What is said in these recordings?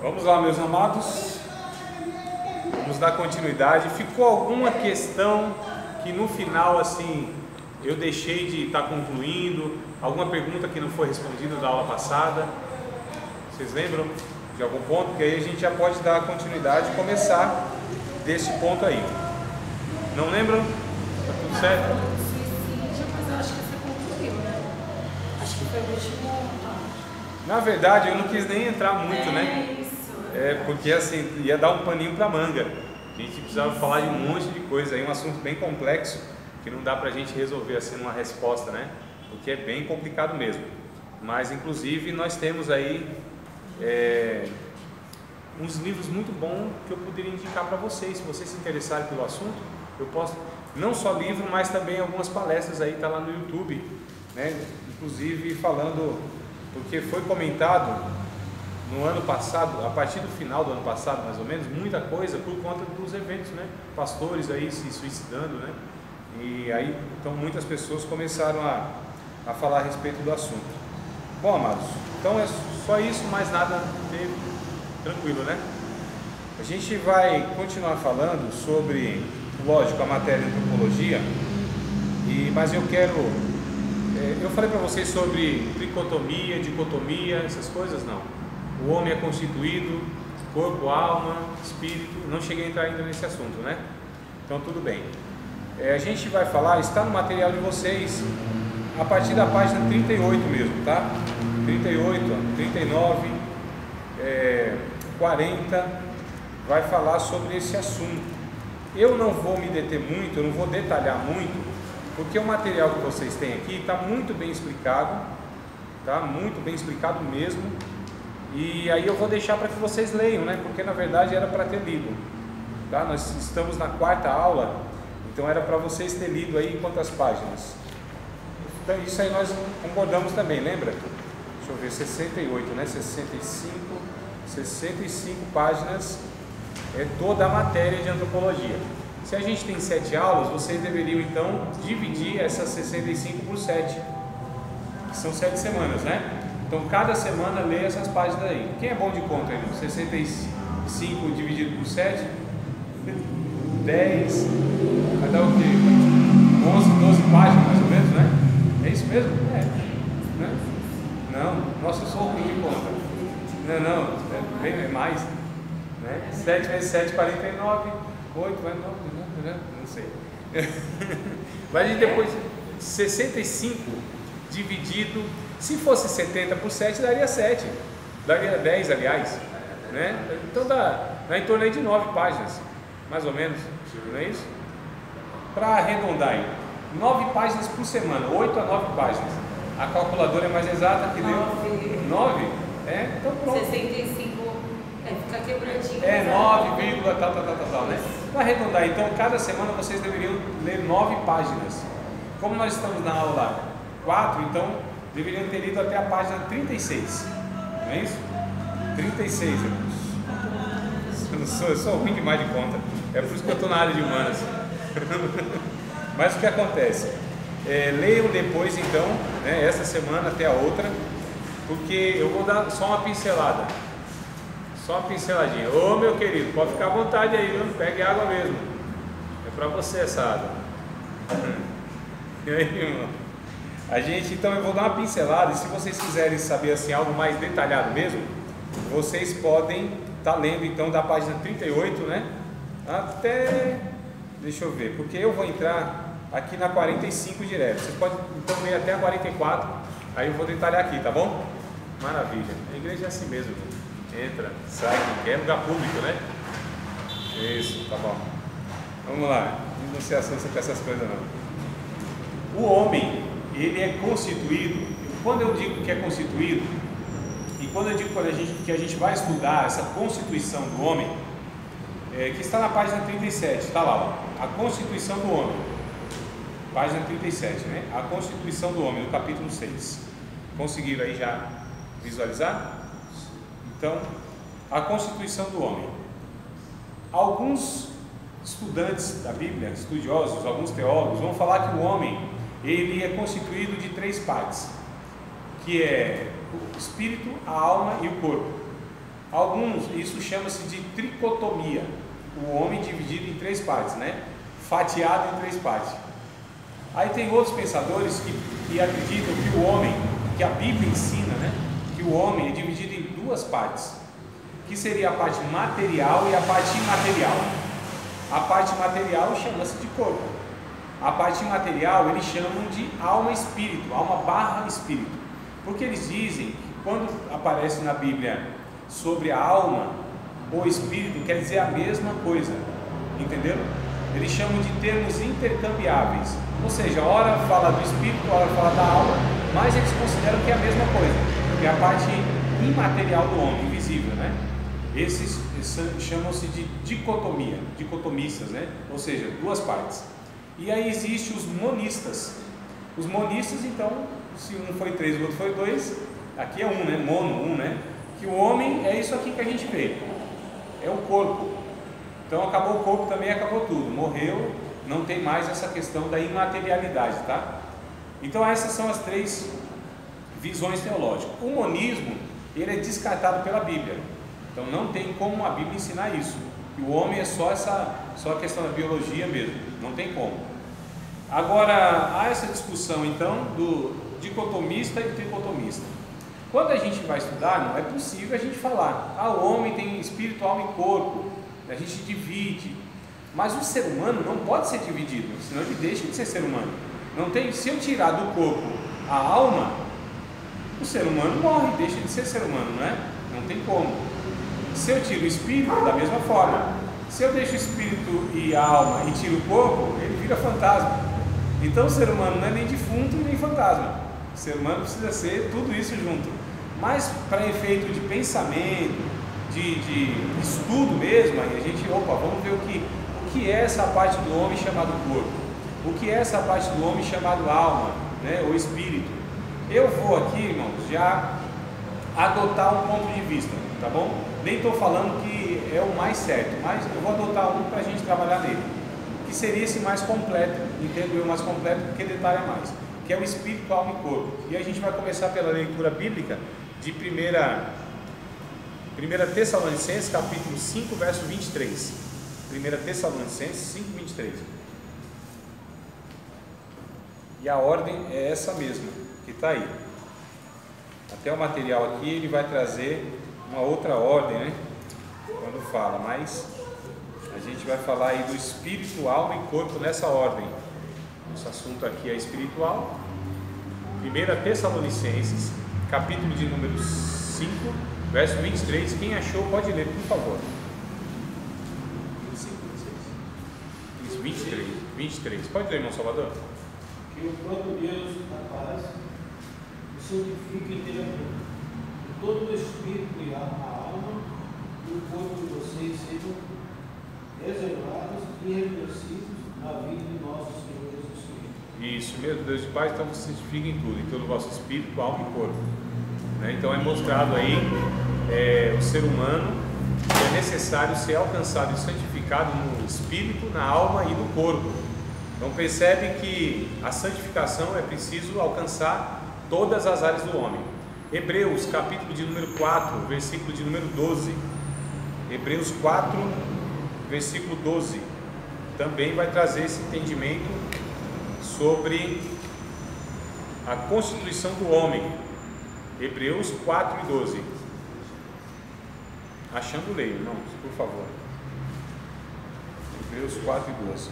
Vamos lá, meus amados, vamos dar continuidade. Ficou alguma questão que no final, assim, eu deixei de estar concluindo? Alguma pergunta que não foi respondida da aula passada? Vocês lembram de algum ponto? Porque aí a gente já pode dar continuidade e começar desse ponto aí. Não lembram? Tá tudo certo? Mas eu acho que você concluiu, né? Acho que foi o último. Na verdade, eu não quis nem entrar muito, né? Isso. Porque assim, ia dar um paninho pra manga. A gente precisava falar de um monte de coisa aí, um assunto bem complexo, que não dá pra gente resolver assim numa resposta, né? Porque é bem complicado mesmo. Mas inclusive nós temos aí uns livros muito bons que eu poderia indicar para vocês. Se vocês se interessarem pelo assunto, eu posso, não só livro, mas também algumas palestras aí, tá lá no YouTube, né? Inclusive falando, porque foi comentado no ano passado, a partir do final do ano passado mais ou menos, muita coisa por conta dos eventos, né? Pastores aí se suicidando, né? E aí, então muitas pessoas começaram a falar a respeito do assunto. Bom, amados, então é só isso, mais nada teve, tranquilo, né? A gente vai continuar falando sobre, lógico, a matéria de antropologia, mas eu quero, eu falei para vocês sobre tricotomia, dicotomia, essas coisas, não. O homem é constituído, corpo, alma, espírito, não cheguei a entrar ainda nesse assunto, né? Então tudo bem. A gente vai falar, está no material de vocês, a partir da página 38 mesmo, tá? 38, 39, 40, vai falar sobre esse assunto. Eu não vou me deter muito, eu não vou detalhar muito, porque o material que vocês têm aqui está muito bem explicado, tá? Muito bem explicado mesmo. E aí eu vou deixar para que vocês leiam, né? Porque na verdade era para ter lido, tá? Nós estamos na quarta aula, então era para vocês terem lido aí quantas páginas? Então isso aí nós concordamos também, lembra? Deixa eu ver, 68, né? 65 páginas é toda a matéria de antropologia. Se a gente tem 7 aulas, vocês deveriam então dividir essas 65 por 7, que são 7 semanas, né? Então cada semana lê essas páginas aí. Quem é bom de conta aí? 65 dividido por 7, 10, vai dar o quê? 11, 12 páginas mais ou menos, né? É isso mesmo? Né? Não, nossa, eu sou ruim de conta. Não, é mais, né? 7 vezes 7, 49, 8, vai 9, não sei. Mas e depois 65 dividido, se fosse 70 por 7 daria 7, daria 10 aliás, né? Então dá em torno aí de 9 páginas, mais ou menos, não é isso? Para arredondar aí, 9 páginas por semana, 8 a 9 páginas. A calculadora é mais exata que deu 9? Então pronto. 65, fica quebradinho. 9, tal, né? Para arredondar, então cada semana vocês deveriam ler 9 páginas. Como nós estamos na aula 4, então deveriam ter lido até a página 36, não é isso? 36, eu sou ruim demais de conta, é por isso que eu estou na área de humanas. Mas o que acontece? Leiam depois então, né, essa semana até a outra, porque eu vou dar só uma pincelada, só uma pinceladinha. Ô meu querido, pode ficar à vontade aí, viu? Pegue água mesmo, é para você essa água. E aí, irmão? A gente, então, eu vou dar uma pincelada, e se vocês quiserem saber assim, algo mais detalhado mesmo, vocês podem estar lendo então da página 38, né? Até, deixa eu ver, porque eu vou entrar aqui na 45 direto. Vocês podem então ler até a 44, aí eu vou detalhar aqui, tá bom? Maravilha. A igreja é assim mesmo, entra, sai, é lugar público, né? Isso, tá bom. Vamos lá, não se assusta com essas coisas não. O homem, ele é constituído, quando eu digo que é constituído, e quando eu digo que a gente vai estudar essa constituição do homem, que está na página 37, está lá, ó, a constituição do homem, página 37, né? A constituição do homem, no capítulo 6. Conseguiram aí já visualizar? Então, a constituição do homem. Alguns estudantes da Bíblia, estudiosos, alguns teólogos, vão falar que o homem, ele é constituído de 3 partes, que é o espírito, a alma e o corpo. Alguns, isso chama-se de tricotomia, o homem dividido em 3 partes, né? Fatiado em 3 partes. Aí tem outros pensadores que acreditam que o homem, que a Bíblia ensina, né? Que o homem é dividido em 2 partes, que seria a parte material e a parte imaterial. A parte material chama-se de corpo. A parte imaterial eles chamam de alma e espírito, alma barra espírito. Porque eles dizem que quando aparece na Bíblia sobre a alma ou espírito, quer dizer a mesma coisa, entenderam? Eles chamam de termos intercambiáveis, ou seja, ora fala do espírito, ora fala da alma, mas eles consideram que é a mesma coisa, que é a parte imaterial do homem, invisível, né? Esses chamam-se de dicotomia, dicotomistas, né? Ou seja, 2 partes. E aí existem os monistas. Os monistas, então, se um foi 3 e o outro foi 2, aqui é 1, né? Mono, 1, né? Que o homem é isso aqui que a gente vê, é o corpo. Então acabou o corpo também, acabou tudo, morreu, não tem mais essa questão da imaterialidade, tá? Então essas são as 3 visões teológicas. O monismo, ele é descartado pela Bíblia, então não tem como a Bíblia ensinar isso, que o homem é só a questão da biologia mesmo, não tem como. Agora, há essa discussão então do dicotomista e tricotomista. Quando a gente vai estudar, não é possível a gente falar, o homem tem espírito, alma e corpo, a gente divide, mas o ser humano não pode ser dividido, senão ele deixa de ser ser humano. Não tem, se eu tirar do corpo a alma, o ser humano morre, deixa de ser ser humano, não é? Não tem como. Se eu tiro o espírito, da mesma forma. Se eu deixo o espírito e a alma e tiro o corpo, ele vira fantasma. Então o ser humano não é nem defunto nem fantasma. O ser humano precisa ser tudo isso junto. Mas para efeito de pensamento, de estudo mesmo, aí a gente, vamos ver o que é essa parte do homem chamado corpo, o que é essa parte do homem chamado alma, né, ou espírito. Eu vou aqui, irmãos, já adotar um ponto de vista, tá bom? Nem estou falando que é o mais certo, mas eu vou adotar um para a gente trabalhar nele, que seria esse mais completo, entendo eu, mais completo, porque detalha mais, que é o espírito, alma e corpo. E a gente vai começar pela leitura bíblica de 1 Tessalonicenses, capítulo 5, verso 23. 1 Tessalonicenses 5, 23. E a ordem é essa mesma, que está aí. Até o material aqui, ele vai trazer uma outra ordem, né? Quando fala, mas a gente vai falar aí do espírito, alma e corpo nessa ordem. Nosso assunto aqui é espiritual. 1 Tessalonicenses, capítulo de número 5, verso 23. Quem achou pode ler, por favor. 23. Pode ler, irmão Salvador? Que o próprio Deus da paz o santifique inteiramente, que todo o espírito e a alma e o corpo de vocês sejam reservados e irrepreensíveis na vida de nosso Senhor Jesus Cristo. Isso mesmo, Deus de paz, então se santifique em tudo, em todo o vosso espírito, alma e corpo. Né? Então é mostrado aí o ser humano que é necessário ser alcançado e santificado no espírito, na alma e no corpo. Então percebe que a santificação é preciso alcançar todas as áreas do homem. Hebreus, capítulo de número 4, versículo de número 12. Hebreus 4, versículo 12. Também vai trazer esse entendimento sobre a constituição do homem. Hebreus 4 e 12. Achando leio, irmãos, por favor. Hebreus 4 e 12.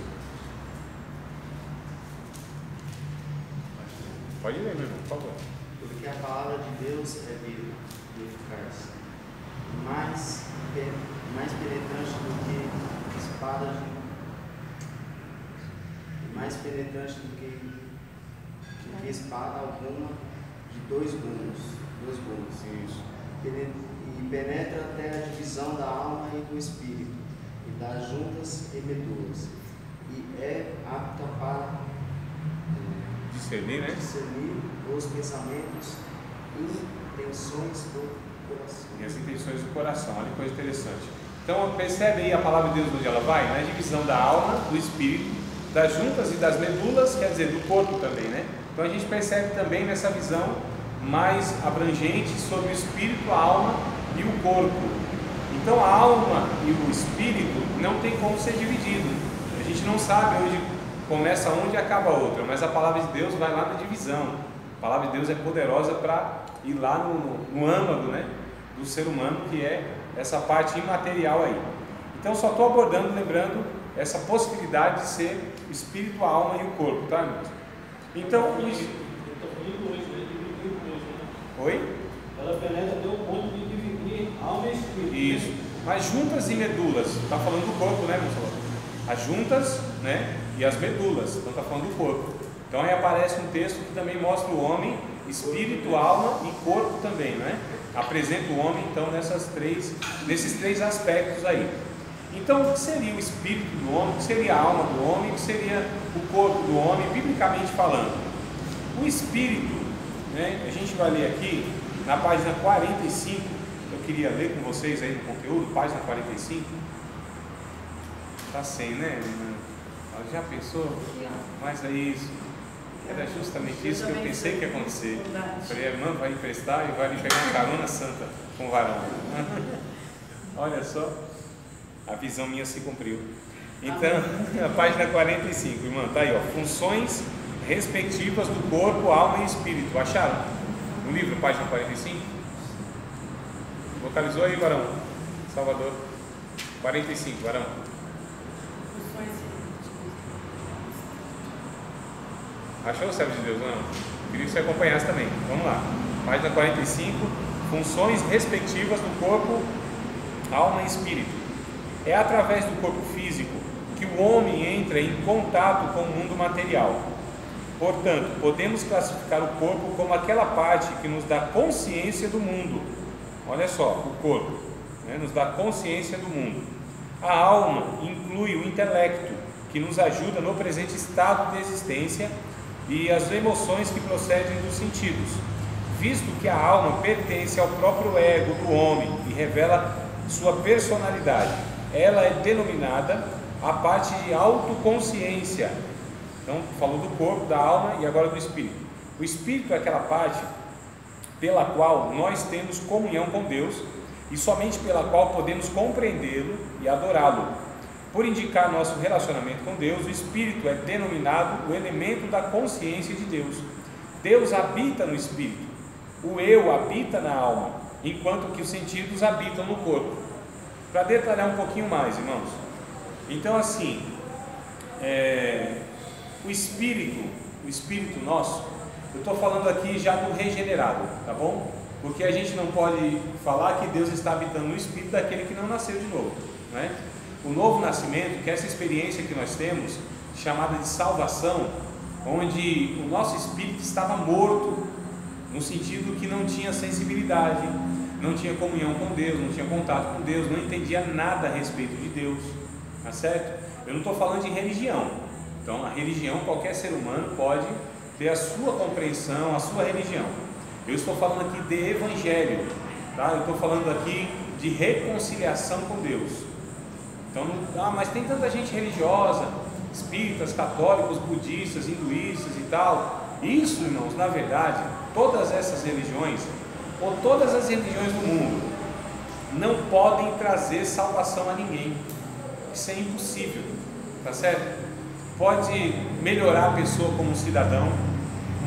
Pode ler, meu irmão, por favor. Porque a palavra de Deus é viva e eficaz, mais penetrante do que espada espada alguma de dois gumes. Isso. E penetra até a divisão da alma e do espírito, e das juntas e medulas, e é apta para discernir, né? discernir os pensamentos e intenções do coração. E as intenções do coração, olha que coisa interessante. Então percebe aí a palavra de Deus onde ela vai? Na divisão da alma, do espírito, das juntas e das medulas, quer dizer, do corpo também, né? Então a gente percebe também nessa visão mais abrangente sobre o espírito, a alma e o corpo. Então a alma e o espírito não tem como ser dividido. A gente não sabe onde começa uma e acaba a outra, mas a palavra de Deus vai lá na divisão. A palavra de Deus é poderosa para ir lá no âmago, né, do ser humano, que é essa parte imaterial aí. Então só estou abordando, lembrando essa possibilidade de ser espírito, a alma e o corpo, tá, irmãos? Então, oi? Ela penetra até o ponto de dividir alma e espírito. Isso. Mas juntas e medulas, está falando do corpo, né, irmão? As juntas, né, e as medulas, então está falando do corpo. Então aí aparece um texto que também mostra o homem, espírito, alma e corpo também, né? Apresenta o homem então nesses três aspectos aí. Então o que seria o espírito do homem, o que seria a alma do homem, o que seria o corpo do homem, biblicamente falando? O espírito, né, a gente vai ler aqui na página 45, eu queria ler com vocês aí no conteúdo, página 45. Está sem, né, irmã? Já pensou? Mas é isso. Era justamente isso que eu pensei que ia acontecer. Falei, a irmã vai emprestar e vai lhe pegar uma carona santa com o varão. Olha só, a visão minha se cumpriu. Então, a página 45, irmã, tá aí, ó. Funções respectivas do corpo, alma e espírito. Acharam? No livro, página 45? Localizou aí, varão? Salvador. 45, varão. Achou, servo de Deus? Não? Queria que você acompanhasse também. Vamos lá. Página 45. Funções respectivas do corpo, alma e espírito. É através do corpo físico que o homem entra em contato com o mundo material. Portanto, podemos classificar o corpo como aquela parte que nos dá consciência do mundo. Olha só, o corpo, né, nos dá consciência do mundo. A alma inclui o intelecto, que nos ajuda no presente estado de existência, e as emoções que procedem dos sentidos, visto que a alma pertence ao próprio ego do homem e revela sua personalidade. Ela é denominada a parte de autoconsciência. Então, falou do corpo, da alma e agora do espírito. O espírito é aquela parte pela qual nós temos comunhão com Deus e somente pela qual podemos compreendê-lo e adorá-lo. Por indicar nosso relacionamento com Deus, o espírito é denominado o elemento da consciência de Deus. Deus habita no espírito, o eu habita na alma, enquanto que os sentidos habitam no corpo. Para detalhar um pouquinho mais, irmãos. Então, assim, o espírito nosso, eu estou falando aqui já do regenerado, tá bom? Porque a gente não pode falar que Deus está habitando no espírito daquele que não nasceu de novo, né? O novo nascimento, que é essa experiência que nós temos, chamada de salvação, onde o nosso espírito estava morto, no sentido que não tinha sensibilidade, não tinha comunhão com Deus, não tinha contato com Deus, não entendia nada a respeito de Deus, tá certo? Eu não estou falando de religião. Então, a religião, qualquer ser humano pode ter a sua compreensão, a sua religião. Eu estou falando aqui de evangelho, tá? Eu estou falando aqui de reconciliação com Deus. Então, mas tem tanta gente religiosa, espíritas, católicos, budistas, hinduístas e tal. Isso, irmãos, na verdade, todas essas religiões, ou todas as religiões do mundo, não podem trazer salvação a ninguém. Isso é impossível, tá certo? Pode melhorar a pessoa como cidadão,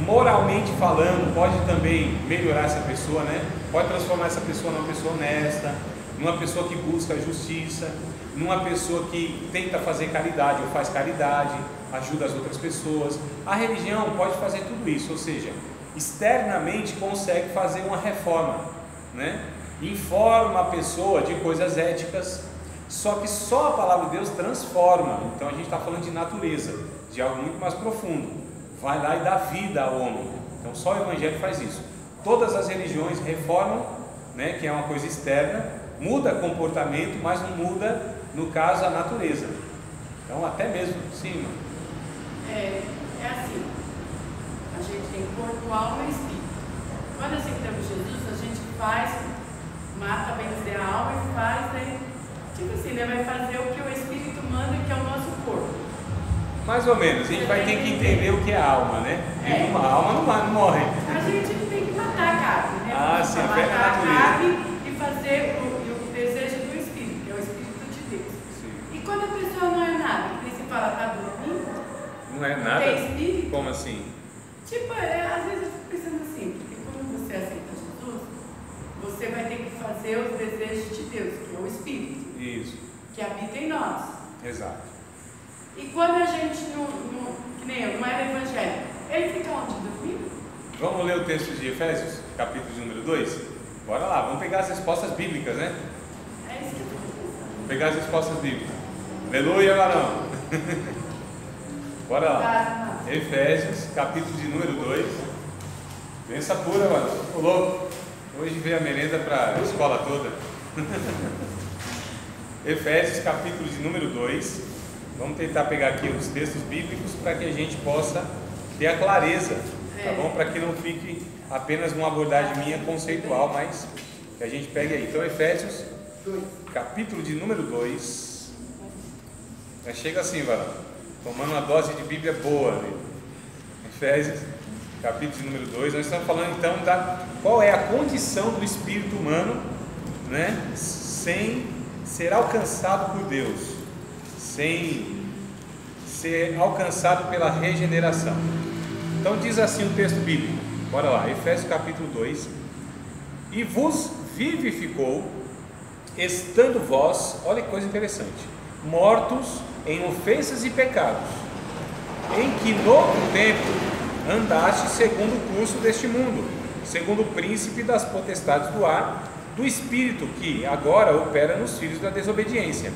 moralmente falando, pode também melhorar essa pessoa, né? Pode transformar essa pessoa numa pessoa honesta, numa pessoa que busca a justiça, numa pessoa que tenta fazer caridade ou faz caridade, ajuda as outras pessoas. A religião pode fazer tudo isso, ou seja, externamente consegue fazer uma reforma, né? Informa a pessoa de coisas éticas, só que só a palavra de Deus transforma. Então a gente está falando de natureza, de algo muito mais profundo, vai lá e dá vida ao homem. Então só o Evangelho faz isso. Todas as religiões reformam, né, que é uma coisa externa, muda comportamento, mas não muda, no caso, a natureza. Então até mesmo, sim, mano. É assim, a gente tem corpo, alma e espírito. Quando aceitamos Jesus, a gente mata bem dizer a alma e faz, né? Tipo assim, né? Vai fazer o que o espírito manda, que é o nosso corpo. Mais ou menos, a gente vai ter que entender o que é a alma, né? E uma alma não morre. A gente tem que matar a carne, né? Ah, sim, a velha matar a natureza. carne e fazer o desejo do espírito. assim? Tipo, às vezes eu fico pensando assim, porque quando você aceita Jesus, você vai ter que fazer os desejos de Deus, que é o Espírito, Isso, que habita em nós. exato. E quando a gente que nem eu, não era evangélico, ele fica onde? Dormindo? Vamos ler o texto de Efésios, capítulo de número 2? Bora lá, vamos pegar as respostas bíblicas, né? É isso que eu estou pensando. Vamos pegar as respostas bíblicas. Aleluia, varão! Bora lá. Efésios, capítulo de número 2. Benção pura, mano. Ô louco. Hoje veio a merenda para a escola toda. Efésios, capítulo de número 2. Vamos tentar pegar aqui os textos bíblicos para que a gente possa ter a clareza, tá bom? Para que não fique apenas uma abordagem minha conceitual, mas que a gente pegue aí. Então, Efésios, capítulo de número 2. Chega assim, varão, tomando uma dose de Bíblia boa ali. Efésios, capítulo de número 2. Nós estamos falando então qual é a condição do espírito humano, né? Sem ser alcançado por Deus, sem ser alcançado pela regeneração. Então diz assim o texto bíblico, bora lá, Efésios capítulo 2: e vos vivificou, estando vós, olha que coisa interessante, mortos em ofensas e pecados, em que noutro tempo andaste segundo o curso deste mundo, segundo o príncipe das potestades do ar, do espírito que agora opera nos filhos da desobediência,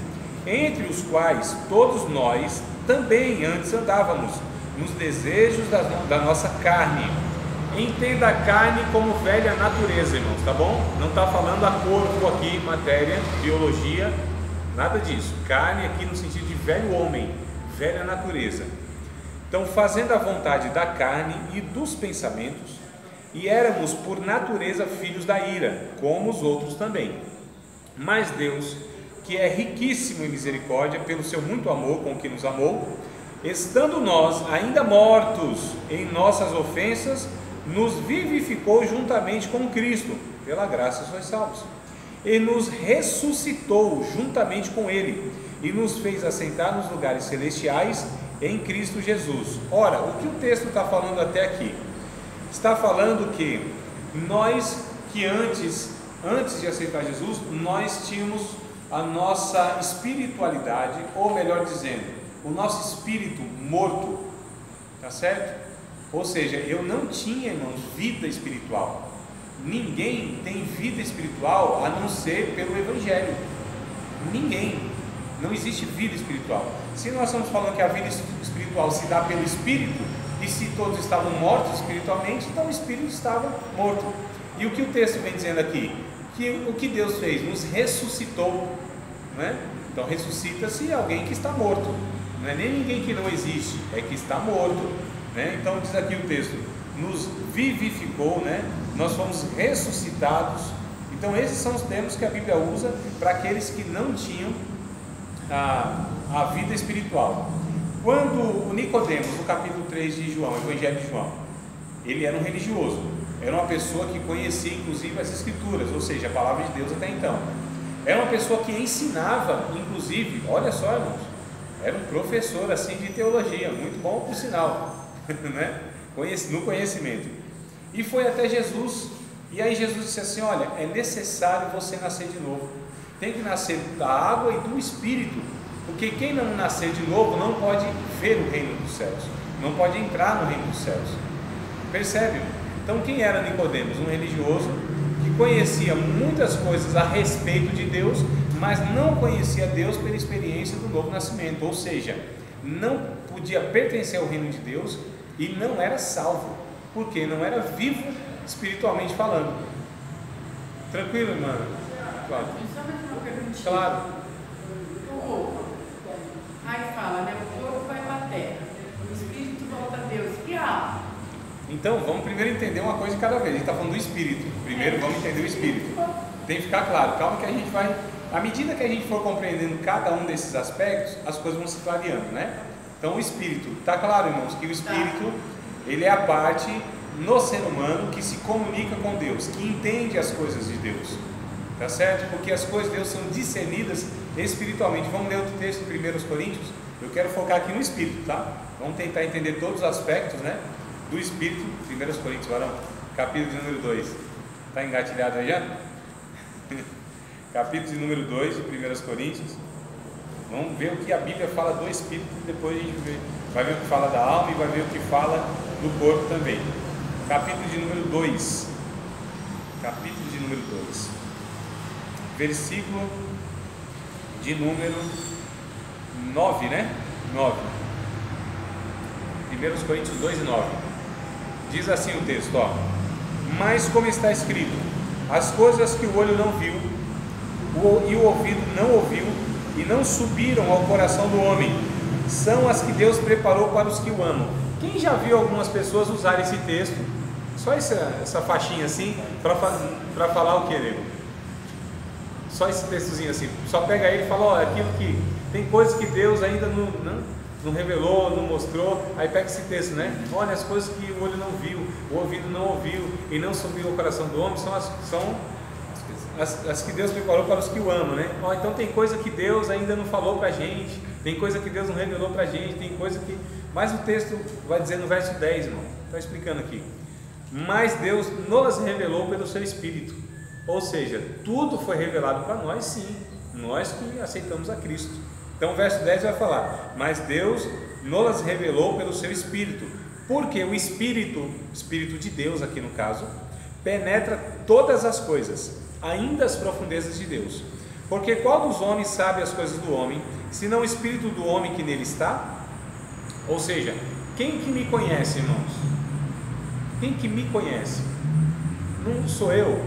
entre os quais todos nós também antes andávamos, nos desejos da nossa carne. Entenda a carne como velha natureza, irmãos, tá bom? Não está falando a corpo aqui, matéria, biologia, nada disso. Carne aqui no sentido de velho homem, velha natureza. Então, fazendo a vontade da carne e dos pensamentos, e éramos por natureza filhos da ira, como os outros também. Mas Deus, que é riquíssimo em misericórdia, pelo seu muito amor com que nos amou, estando nós ainda mortos em nossas ofensas, nos vivificou juntamente com Cristo, pela graça sois salvos, e nos ressuscitou juntamente com Ele, e nos fez assentar nos lugares celestiais em Cristo Jesus. Ora, o que o texto está falando até aqui? Está falando que nós que antes de aceitar Jesus, nós tínhamos a nossa espiritualidade, ou melhor dizendo, o nosso espírito morto, tá certo? Ou seja, eu não tinha, irmãos, vida espiritual. Ninguém tem vida espiritual a não ser pelo Evangelho. Ninguém. Não existe vida espiritual. Se nós estamos falando que a vida espiritual se dá pelo Espírito, e se todos estavam mortos espiritualmente, então o Espírito estava morto. E o que o texto vem dizendo aqui? Que o que Deus fez? Nos ressuscitou, né? Então ressuscita-se alguém que está morto. Não é nem ninguém que não existe, é que está morto, né? Então diz aqui o texto, nos vivificou, né? Nós fomos ressuscitados. Então esses são os termos que a Bíblia usa para aqueles que não tinham a vida espiritual. Quando o Nicodemos, no capítulo 3 de João, Evangelho de João, ele era um religioso, era uma pessoa que conhecia inclusive as Escrituras, ou seja, a palavra de Deus até então. Era uma pessoa que ensinava, inclusive, olha só, irmãos, era um professor assim de teologia, muito bom por sinal, né? No conhecimento. E foi até Jesus, e aí Jesus disse assim: olha, é necessário você nascer de novo, tem que nascer da água e do Espírito, porque quem não nascer de novo não pode ver o reino dos céus, não pode entrar no reino dos céus. Percebe? Então quem era Nicodemos? Um religioso que conhecia muitas coisas a respeito de Deus, mas não conhecia Deus pela experiência do novo nascimento, ou seja, não podia pertencer ao reino de Deus e não era salvo, porque não era vivo espiritualmente falando. Tranquilo, irmã? Claro. Só mais uma perguntinha. Claro. O corpo. Aí fala, né? O corpo vai para a terra, o espírito volta a Deus. E a alma? Então, vamos primeiro entender uma coisa de cada vez. A gente está falando do espírito. Primeiro vamos entender o espírito. Tem que ficar claro. Calma que a gente vai... À medida que a gente for compreendendo cada um desses aspectos, as coisas vão se clareando, né? Então, o espírito. Está claro, irmãos, que o espírito, ele é a parte no ser humano que se comunica com Deus, que entende as coisas de Deus. Tá certo? Porque as coisas de Deus são discernidas espiritualmente. Vamos ler outro texto em 1 Coríntios, Eu quero focar aqui no Espírito, tá? Vamos tentar entender todos os aspectos, né, do Espírito. 1 Coríntios, varão, capítulo de número 2. Está engatilhado aí já? Capítulo de número 2 de 1 Coríntios. Vamos ver o que a Bíblia fala do Espírito, depois a gente vai ver o que fala da alma e vai ver o que fala do corpo também. Capítulo de número 2. Capítulo de número 2. Versículo de número 9, né? 9. 1 Coríntios 2 e 9. Diz assim o texto, ó: mas como está escrito, as coisas que o olho não viu, e o ouvido não ouviu, e não subiram ao coração do homem, são as que Deus preparou para os que o amam. Quem já viu algumas pessoas usar esse texto, só essa faixinha assim, para falar o que, nego? Só esse textozinho assim, só pega ele e fala, ó, aquilo que tem coisas que Deus ainda não revelou, não mostrou. Aí pega esse texto, né? Olha, as coisas que o olho não viu, o ouvido não ouviu e não subiu ao coração do homem são as que Deus preparou para os que o amam, né? Ó, então tem coisa que Deus ainda não falou para a gente, tem coisa que Deus não revelou para a gente, tem coisa que... Mas o texto vai dizer no verso 10, irmão, está explicando aqui. Mas Deus nos revelou pelo seu Espírito. Ou seja, tudo foi revelado para nós, sim, nós que aceitamos a Cristo. Então o verso 10 vai falar: mas Deus nos revelou pelo seu Espírito, porque o Espírito de Deus aqui no caso, penetra todas as coisas, ainda as profundezas de Deus. Porque qual dos homens sabe as coisas do homem, senão o Espírito do homem que nele está? Ou seja, quem que me conhece, irmãos? Quem que me conhece? Não sou eu,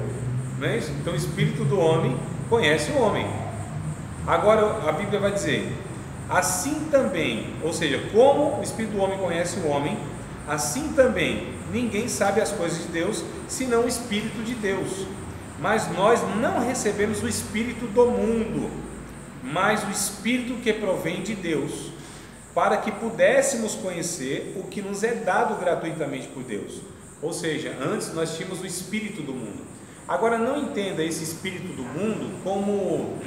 não é isso? Então o Espírito do homem conhece o homem. Agora a Bíblia vai dizer, assim também, ou seja, como o Espírito do homem conhece o homem, assim também ninguém sabe as coisas de Deus, senão o Espírito de Deus. Mas nós não recebemos o Espírito do mundo, mas o Espírito que provém de Deus, para que pudéssemos conhecer o que nos é dado gratuitamente por Deus. Ou seja, antes nós tínhamos o Espírito do mundo. Agora não entenda esse Espírito do mundo como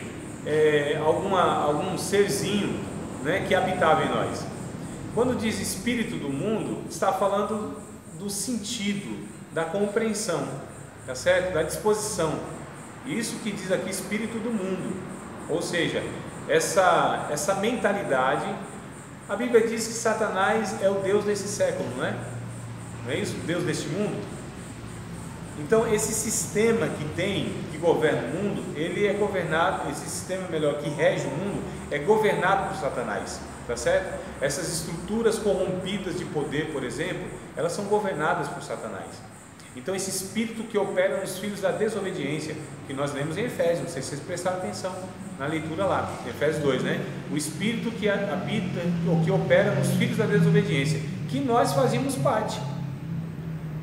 algum serzinho, né, que habitava em nós. Quando diz Espírito do mundo, está falando do sentido, da compreensão, tá certo? Da disposição. Isso que diz aqui Espírito do mundo. Ou seja, essa mentalidade. A Bíblia diz que Satanás é o Deus desse século, não é? Não é isso? Deus deste mundo. Então esse sistema que governa o mundo, ele é governado, esse sistema melhor que rege o mundo, é governado por Satanás, tá certo? Essas estruturas corrompidas de poder, por exemplo, elas são governadas por Satanás. Então esse espírito que opera nos filhos da desobediência, que nós lemos em Efésios, não sei se vocês prestaram atenção na leitura lá, Efésios 2, né? O espírito que habita, ou que opera nos filhos da desobediência, que nós fazíamos parte.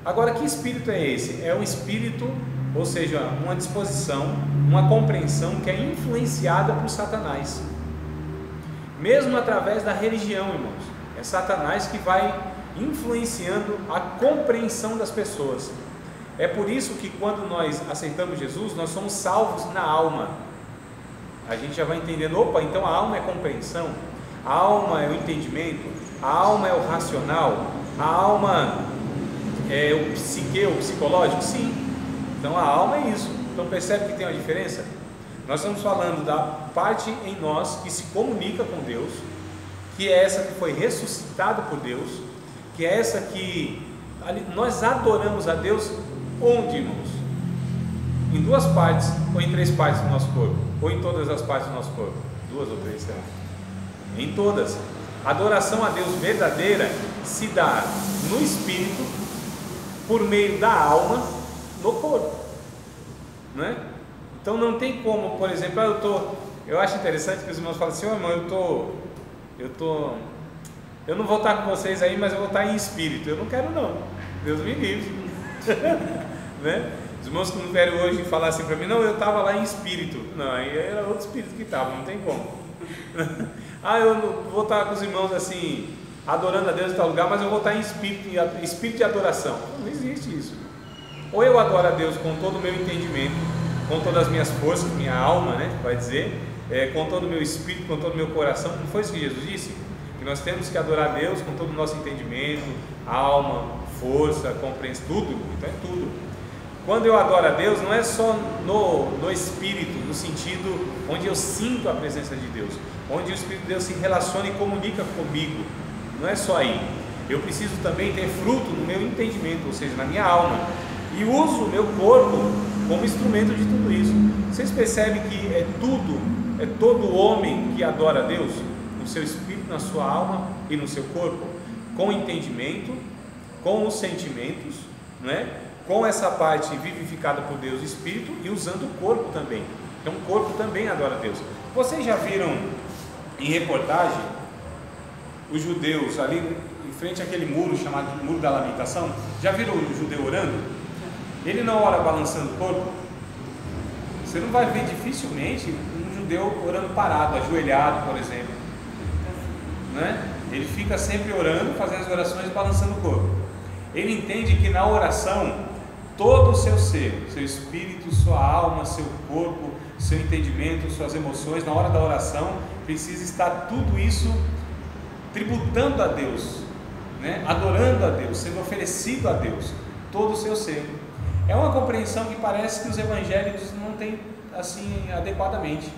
Agora, que espírito é esse? É um espírito, ou seja, uma disposição, uma compreensão que é influenciada por Satanás, mesmo através da religião, irmãos. É Satanás que vai influenciando a compreensão das pessoas. É por isso que quando nós aceitamos Jesus, nós somos salvos na alma. A gente já vai entendendo, opa, então a alma é compreensão, a alma é o entendimento, a alma é o racional, a alma é o psique, o psicológico? Sim. Então a alma é isso. Então percebe que tem uma diferença? Nós estamos falando da parte em nós que se comunica com Deus, que é essa que foi ressuscitada por Deus, que é essa que nós adoramos a Deus. Onde, irmãos? Em duas partes ou em três partes do nosso corpo? Ou em todas as partes do nosso corpo? Duas ou três, será? Em todas. A adoração a Deus verdadeira se dá no espírito, por meio da alma, no corpo, não é? Então não tem como, por exemplo, eu acho interessante que os irmãos falam assim, oh, irmão, eu não vou estar com vocês aí, mas eu vou estar em espírito. Eu não quero não, Deus me livre. Né? Os irmãos que não vieram hoje falar assim para mim, não, eu estava lá em espírito. Não, aí era outro espírito que estava, não tem como. Eu não vou estar com os irmãos assim, adorando a Deus em tal lugar, mas eu vou estar em espírito de adoração. Não existe isso. Ou eu adoro a Deus com todo o meu entendimento, com todas as minhas forças, minha alma, né, vai dizer, com todo o meu espírito, com todo o meu coração. Não foi isso que Jesus disse? que nós temos que adorar a Deus com todo o nosso entendimento, alma, força, compreensão, tudo, então é tudo. Quando eu adoro a Deus, não é só no espírito, no sentido onde eu sinto a presença de Deus, onde o Espírito de Deus se relaciona e comunica comigo, não é só aí. Eu preciso também ter fruto no meu entendimento, ou seja, na minha alma, e uso o meu corpo como instrumento de tudo isso. Vocês percebem que é todo homem que adora a Deus, no seu espírito, na sua alma e no seu corpo, com entendimento, com os sentimentos, né? Com essa parte vivificada por Deus, Espírito, e usando o corpo também. Então o corpo também adora a Deus. Vocês já viram em reportagem os judeus ali em frente àquele muro chamado Muro da Lamentação? Já viram o judeu orando? Ele não ora balançando o corpo. Você não vai ver dificilmente um judeu orando parado, ajoelhado, por exemplo, né? Ele fica sempre orando, fazendo as orações, balançando o corpo. Ele entende que na oração todo o seu ser, seu espírito, sua alma, seu corpo, seu entendimento, suas emoções, na hora da oração precisa estar tudo isso tributando a Deus, né? Adorando a Deus, sendo oferecido a Deus, todo o seu ser. É uma compreensão que parece que os evangélicos não têm assim adequadamente.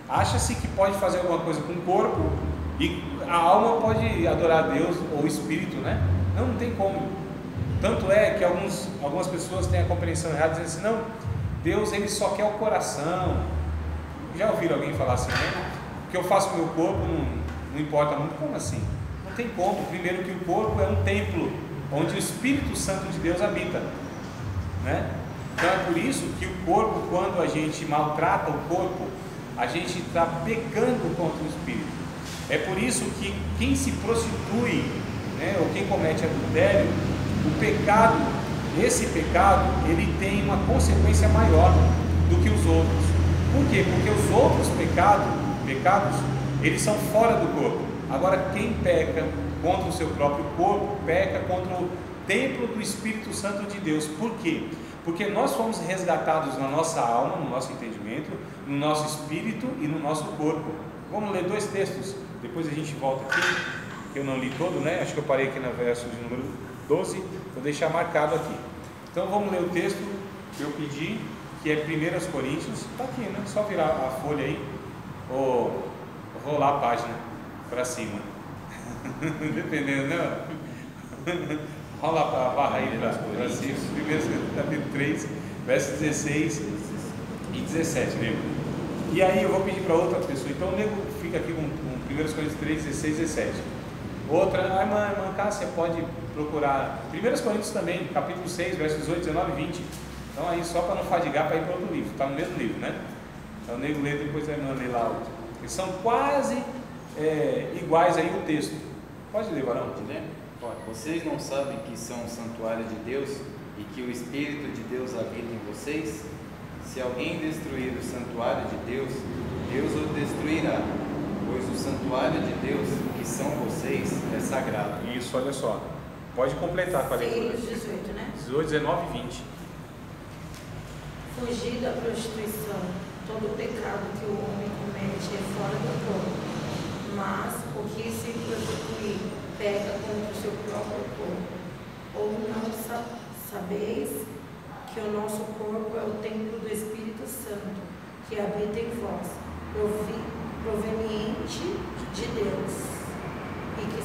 Acha-se que pode fazer alguma coisa com o corpo e a alma pode adorar a Deus, ou o espírito, né? Não tem como. Tanto é que algumas pessoas têm a compreensão errada, dizendo assim: não, Deus ele só quer o coração. Já ouviram alguém falar assim, né? O que eu faço com o meu corpo não importa muito. Como assim? Não tem como. Primeiro que o corpo é um templo onde o Espírito Santo de Deus habita, né? Então é por isso que o corpo, quando a gente maltrata o corpo, a gente está pecando contra o Espírito. É por isso que quem se prostitui, né, ou quem comete adultério, o pecado, esse pecado, ele tem uma consequência maior do que os outros. Por quê? Porque os outros pecados, eles são fora do corpo. Agora, quem peca contra o seu próprio corpo, peca contra o templo do Espírito Santo de Deus. Por quê? Porque nós fomos resgatados na nossa alma, no nosso entendimento, no nosso espírito e no nosso corpo. Vamos ler 2 textos, depois a gente volta aqui, que eu não li todo, né? Acho que eu parei aqui no verso de número 12, vou deixar marcado aqui. Então vamos ler o texto que eu pedi, que é 1 Coríntios, está aqui, né? Só virar a folha aí, ou rolar a página para cima, dependendo, né? Rola a barra aí para cima, 1 capítulo 3, versos 16 e 17, nego. E aí eu vou pedir para outra pessoa, então o nego fica aqui com 1 Coríntios 3, 16 e 17. Outra, a irmã Cássia pode procurar 1 Coríntios também, capítulo 6, versos 18, 19 e 20. Então aí só para não fadigar, para ir para outro livro, está no mesmo livro, né? Então o nego lê, depois a irmã lê lá outro. Eles são quase iguais aí o texto. Pode ler, varão? Vocês não sabem que são o santuário de Deus e que o Espírito de Deus habita em vocês? Se alguém destruir o santuário de Deus, Deus o destruirá, pois o santuário de Deus, que são vocês, é sagrado. Isso, olha só. Pode completar com a leitura. 18, né? 18, 19 e 20. Fugir da prostituição. Todo pecado que o homem comete é fora do corpo, mas o que se prostituir peca contra o seu próprio corpo. Ou não sabeis que o nosso corpo é o templo do Espírito Santo, que habita em vós, proveniente de Deus, e que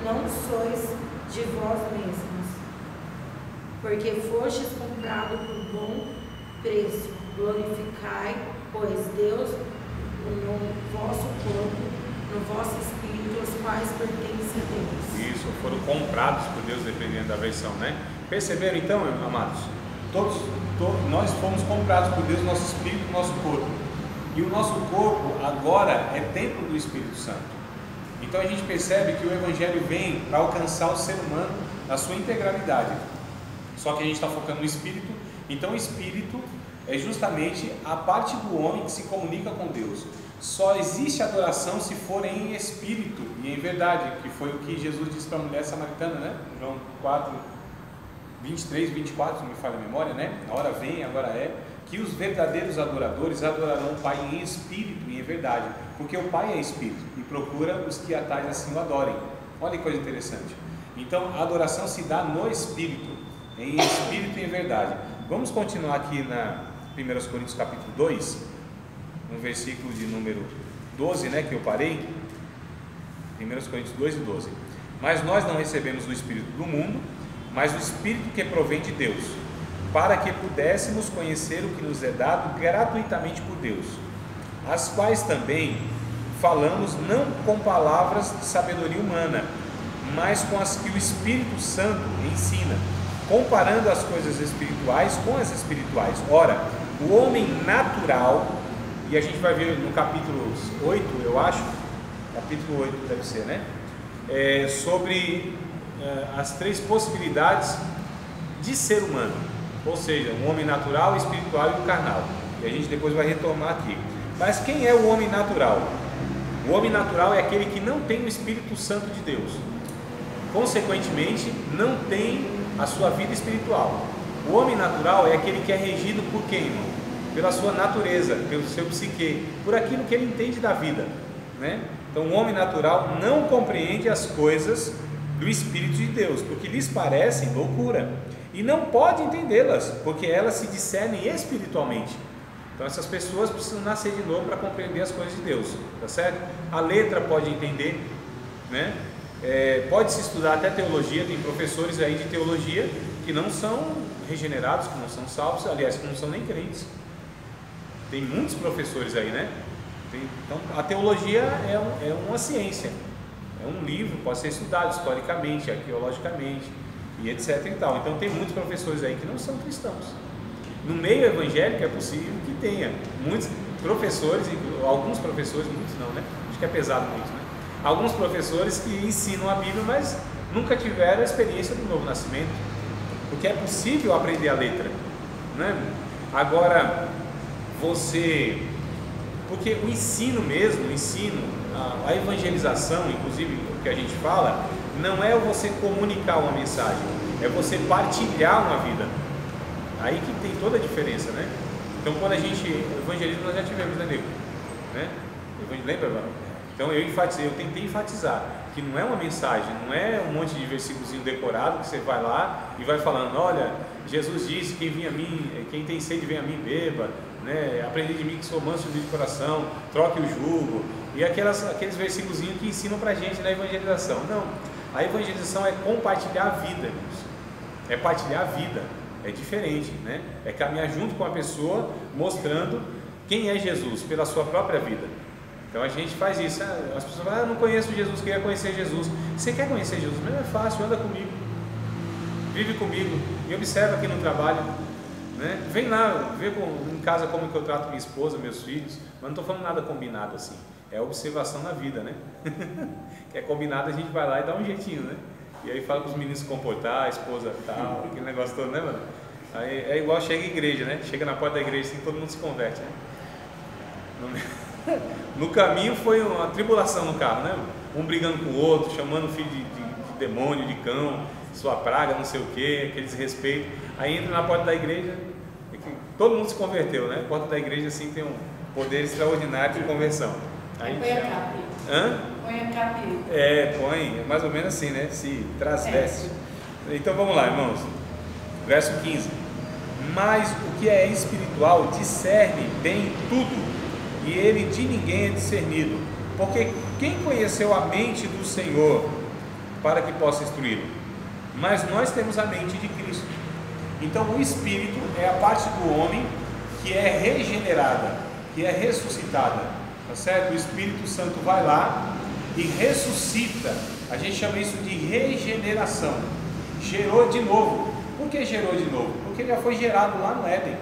não sois de vós mesmos, porque fostes comprado por bom preço. Glorificai, pois, Deus no vosso corpo, no vosso espírito, os quais pertencem a Deus. Isso, foram comprados por Deus, dependendo da versão, né? Perceberam então, amados? Todos nós fomos comprados por Deus, nosso espírito, nosso corpo. E o nosso corpo agora é templo do Espírito Santo. Então a gente percebe que o Evangelho vem para alcançar o ser humano na sua integralidade. Só que a gente está focando no espírito. Então o espírito é justamente a parte do homem que se comunica com Deus. Só existe adoração se for em espírito e em verdade, que foi o que Jesus disse para a mulher samaritana, né? João 4, 23, 24, se não me falha a memória, né? A hora vem, agora é, que os verdadeiros adoradores adorarão o Pai em espírito e em verdade, porque o Pai é espírito e procura os que a tais assim o adorem. Olha que coisa interessante. Então a adoração se dá no espírito e em verdade. Vamos continuar aqui na 1 Coríntios capítulo 2, no versículo de número 12, né, que eu parei. 1 Coríntios 2 e 12. Mas nós não recebemos o espírito do mundo, mas o espírito que provém de Deus, para que pudéssemos conhecer o que nos é dado gratuitamente por Deus, as quais também falamos não com palavras de sabedoria humana, mas com as que o Espírito Santo ensina, comparando as coisas espirituais com as espirituais. Ora, o homem natural, e a gente vai ver no capítulo 8, eu acho, capítulo 8 deve ser, né? Sobre as três possibilidades de ser humano, ou seja, o homem natural, o espiritual e o carnal, e a gente depois vai retomar aqui. Mas quem é o homem natural? O homem natural é aquele que não tem o Espírito Santo de Deus, consequentemente não tem a sua vida espiritual. O homem natural é aquele que é regido por quem, irmão? Pela sua natureza, pelo seu psique, por aquilo que ele entende da vida, né? Então o homem natural não compreende as coisas do Espírito de Deus, porque lhes parecem loucura, e não pode entendê-las, porque elas se discernem espiritualmente. Então essas pessoas precisam nascer de novo para compreender as coisas de Deus, tá certo? A letra pode entender, né? Pode-se estudar até teologia, tem professores aí de teologia que não são regenerados, que não são salvos, aliás, que não são nem crentes. Tem muitos professores aí, né? Então a teologia é uma ciência, é um livro, pode ser estudado historicamente, arqueologicamente e etc e tal. Então tem muitos professores aí que não são cristãos. No meio evangélico é possível que tenha muitos professores, alguns professores, muitos não, né? Acho que é pesado muito, né? Alguns professores que ensinam a Bíblia, mas nunca tiveram a experiência do novo nascimento, porque é possível aprender a letra, né? Agora, porque o ensino mesmo, a evangelização, inclusive o que a gente fala, não é você comunicar uma mensagem, é você partilhar uma vida. Aí que tem toda a diferença, né? Então quando a gente evangeliza, nós já tivemos, né, nego? Né? Lembra, mano? Então eu tentei enfatizar que não é uma mensagem, não é um monte de versículozinho decorado que você vai lá e vai falando, olha, Jesus disse, quem tem sede vem a mim, beba, né? Aprende de mim que sou manso de coração, troque o jugo, e aqueles versículozinhos que ensinam pra gente na evangelização. Não, a evangelização é compartilhar a vida, irmãos. É partilhar a vida, é diferente, né? É caminhar junto com a pessoa, mostrando quem é Jesus pela sua própria vida. Então a gente faz isso. As pessoas falam, eu não conheço Jesus, queria conhecer Jesus. Você quer conhecer Jesus? Mas não é fácil, anda comigo, vive comigo, me observa aqui no trabalho, né? Vem lá, vê em casa como que eu trato minha esposa, meus filhos. Mas não estou falando nada combinado assim, é observação na vida, né? Que é combinado, a gente vai lá e dá um jeitinho, né? E aí fala para os meninos se comportar, a esposa tal, aquele negócio todo, né, mano? Aí é igual chega a igreja, né? Chega na porta da igreja assim, todo mundo se converte, né? No caminho foi uma tribulação no carro, né? Um brigando com o outro, chamando o filho de demônio, de cão, sua praga, não sei o que, aquele desrespeito. Aí entra na porta da igreja, todo mundo se converteu, né? A porta da igreja assim tem um poder extraordinário de conversão. Aí põe a capa. Hã? Põe a capa. Põe, é mais ou menos assim, né? Se transveste. Então vamos lá, irmãos. Verso 15. Mas o que é espiritual discerne bem tudo, e ele de ninguém é discernido, porque quem conheceu a mente do Senhor para que possa instruí-lo? Mas nós temos a mente de Cristo. Então o Espírito é a parte do homem que é regenerada, que é ressuscitada, tá certo? O Espírito Santo vai lá e ressuscita. A gente chama isso de regeneração. Gerou de novo. Por que gerou de novo? Porque já foi gerado lá no Éden,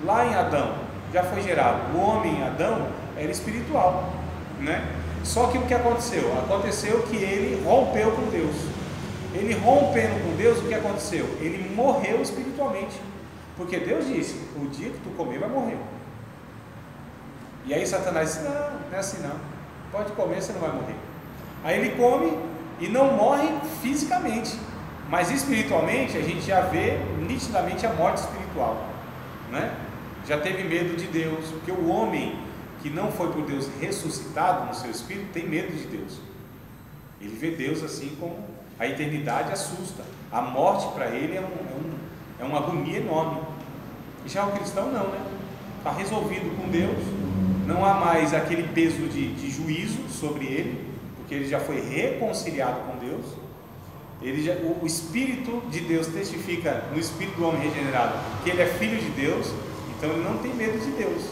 lá em Adão. Já foi gerado. O homem Adão era espiritual, né? Só que o que aconteceu? Aconteceu que ele rompeu com Deus. Ele rompendo com Deus, o que aconteceu? Ele morreu espiritualmente, porque Deus disse, o dia que tu comer vai morrer. E aí Satanás disse, não é assim não, pode comer, você não vai morrer. Aí ele come e não morre fisicamente, mas espiritualmente a gente já vê nitidamente a morte espiritual, né? já teve medo de Deus, porque o homem que não foi por Deus ressuscitado no seu espírito tem medo de Deus. Ele vê Deus assim como a eternidade assusta. A morte para ele é uma agonia enorme. E já o cristão não, né? Está resolvido com Deus, não há mais aquele peso de juízo sobre ele, porque ele já foi reconciliado com Deus. O Espírito de Deus testifica no espírito do homem regenerado que ele é filho de Deus, então ele não tem medo de Deus,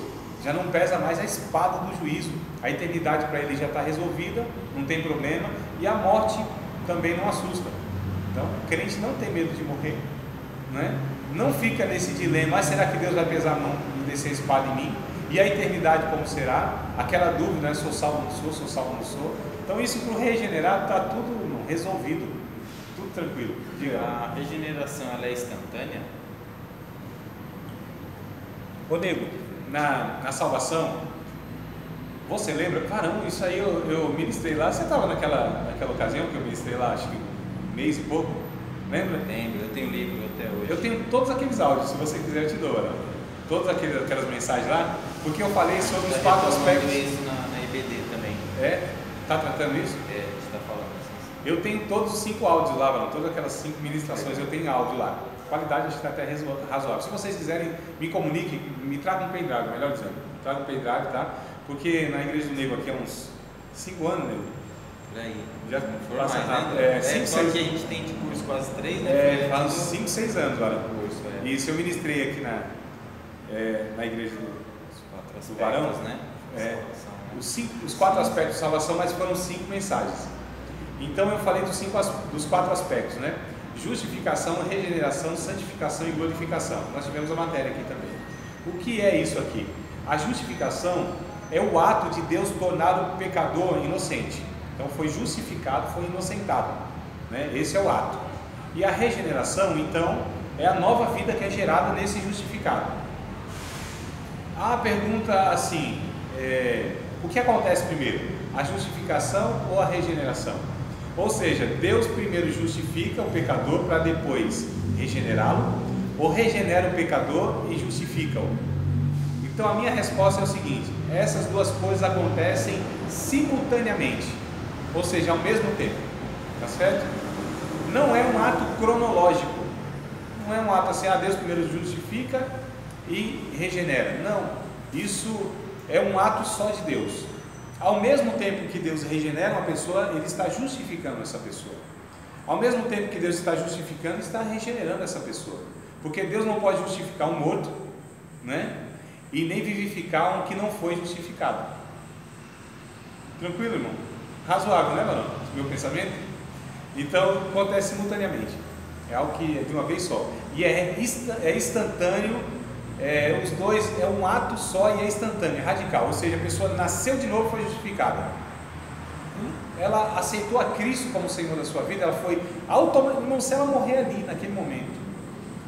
já não pesa mais a espada do juízo, a eternidade para ele já está resolvida, não tem problema, e a morte também não assusta. Então o crente não tem medo de morrer, né? Não fica nesse dilema, será que Deus vai pesar a mão e descer a espada em mim? E a eternidade como será? Aquela dúvida, né? Sou salvo ou não sou, sou salvo ou não sou? Então isso para o regenerado está tudo resolvido, tudo tranquilo. A regeneração, ela é instantânea? Ô nego, na salvação, você lembra? Caramba, isso aí eu ministrei lá. Você estava naquela ocasião que eu ministrei lá, acho que um mês e pouco, lembra? Lembro, eu tenho livro até hoje. Eu tenho todos aqueles áudios, se você quiser eu te dou, né? Todas aquelas mensagens lá, porque eu falei sobre os 4 aspectos. Isso na IBD também. Está tratando isso? A gente está falando assim. Eu tenho todos os 5 áudios lá, mano. Todas aquelas 5 ministrações eu tenho áudio lá. A qualidade acho que está até razoável. Se vocês quiserem, me comuniquem, me tragam um pendrive, melhor dizendo. Traga um pendrive, tá? Porque na igreja do Nego aqui há uns 5 anos, Nego. Por aí. Já for passa mais rápido. ainda. 5, só 6. que a gente tem de curso quase 3, né? Faz uns 5, 6 anos, olha. Curso, Isso eu ministrei aqui na igreja do Varão, né? Os 4 aspectos de salvação, mas foram 5 mensagens. Então eu falei dos 4 aspectos, né? Justificação, regeneração, santificação e glorificação. Nós tivemos a matéria aqui também. O que é isso aqui? A justificação é o ato de Deus tornar o pecador inocente. Então foi justificado, foi inocentado, né? Esse é o ato. E a regeneração, então, é a nova vida que é gerada nesse justificado. A pergunta assim, o que acontece primeiro? A justificação ou a regeneração? Ou seja, Deus primeiro justifica o pecador para depois regenerá-lo, ou regenera o pecador e justifica-o? Então a minha resposta é o seguinte: essas duas coisas acontecem simultaneamente, ou seja, ao mesmo tempo, tá certo? Não é um ato cronológico, não é um ato assim, Deus primeiro justifica e regenera. Não, isso é um ato só de Deus. Ao mesmo tempo que Deus regenera uma pessoa, Ele está justificando essa pessoa. Ao mesmo tempo que Deus está justificando, está regenerando essa pessoa. Porque Deus não pode justificar um morto, né? E nem vivificar um que não foi justificado. Tranquilo, irmão? Razoável, né, Marão? Meu pensamento? Então, acontece simultaneamente. É algo que é de uma vez só. E é instantâneo. Os dois é um ato só e é instantâneo, é radical. Ou seja, a pessoa nasceu de novo e foi justificada. Ela aceitou a Cristo como Senhor da sua vida. Ela foi automaticamente. Se ela morrer ali naquele momento,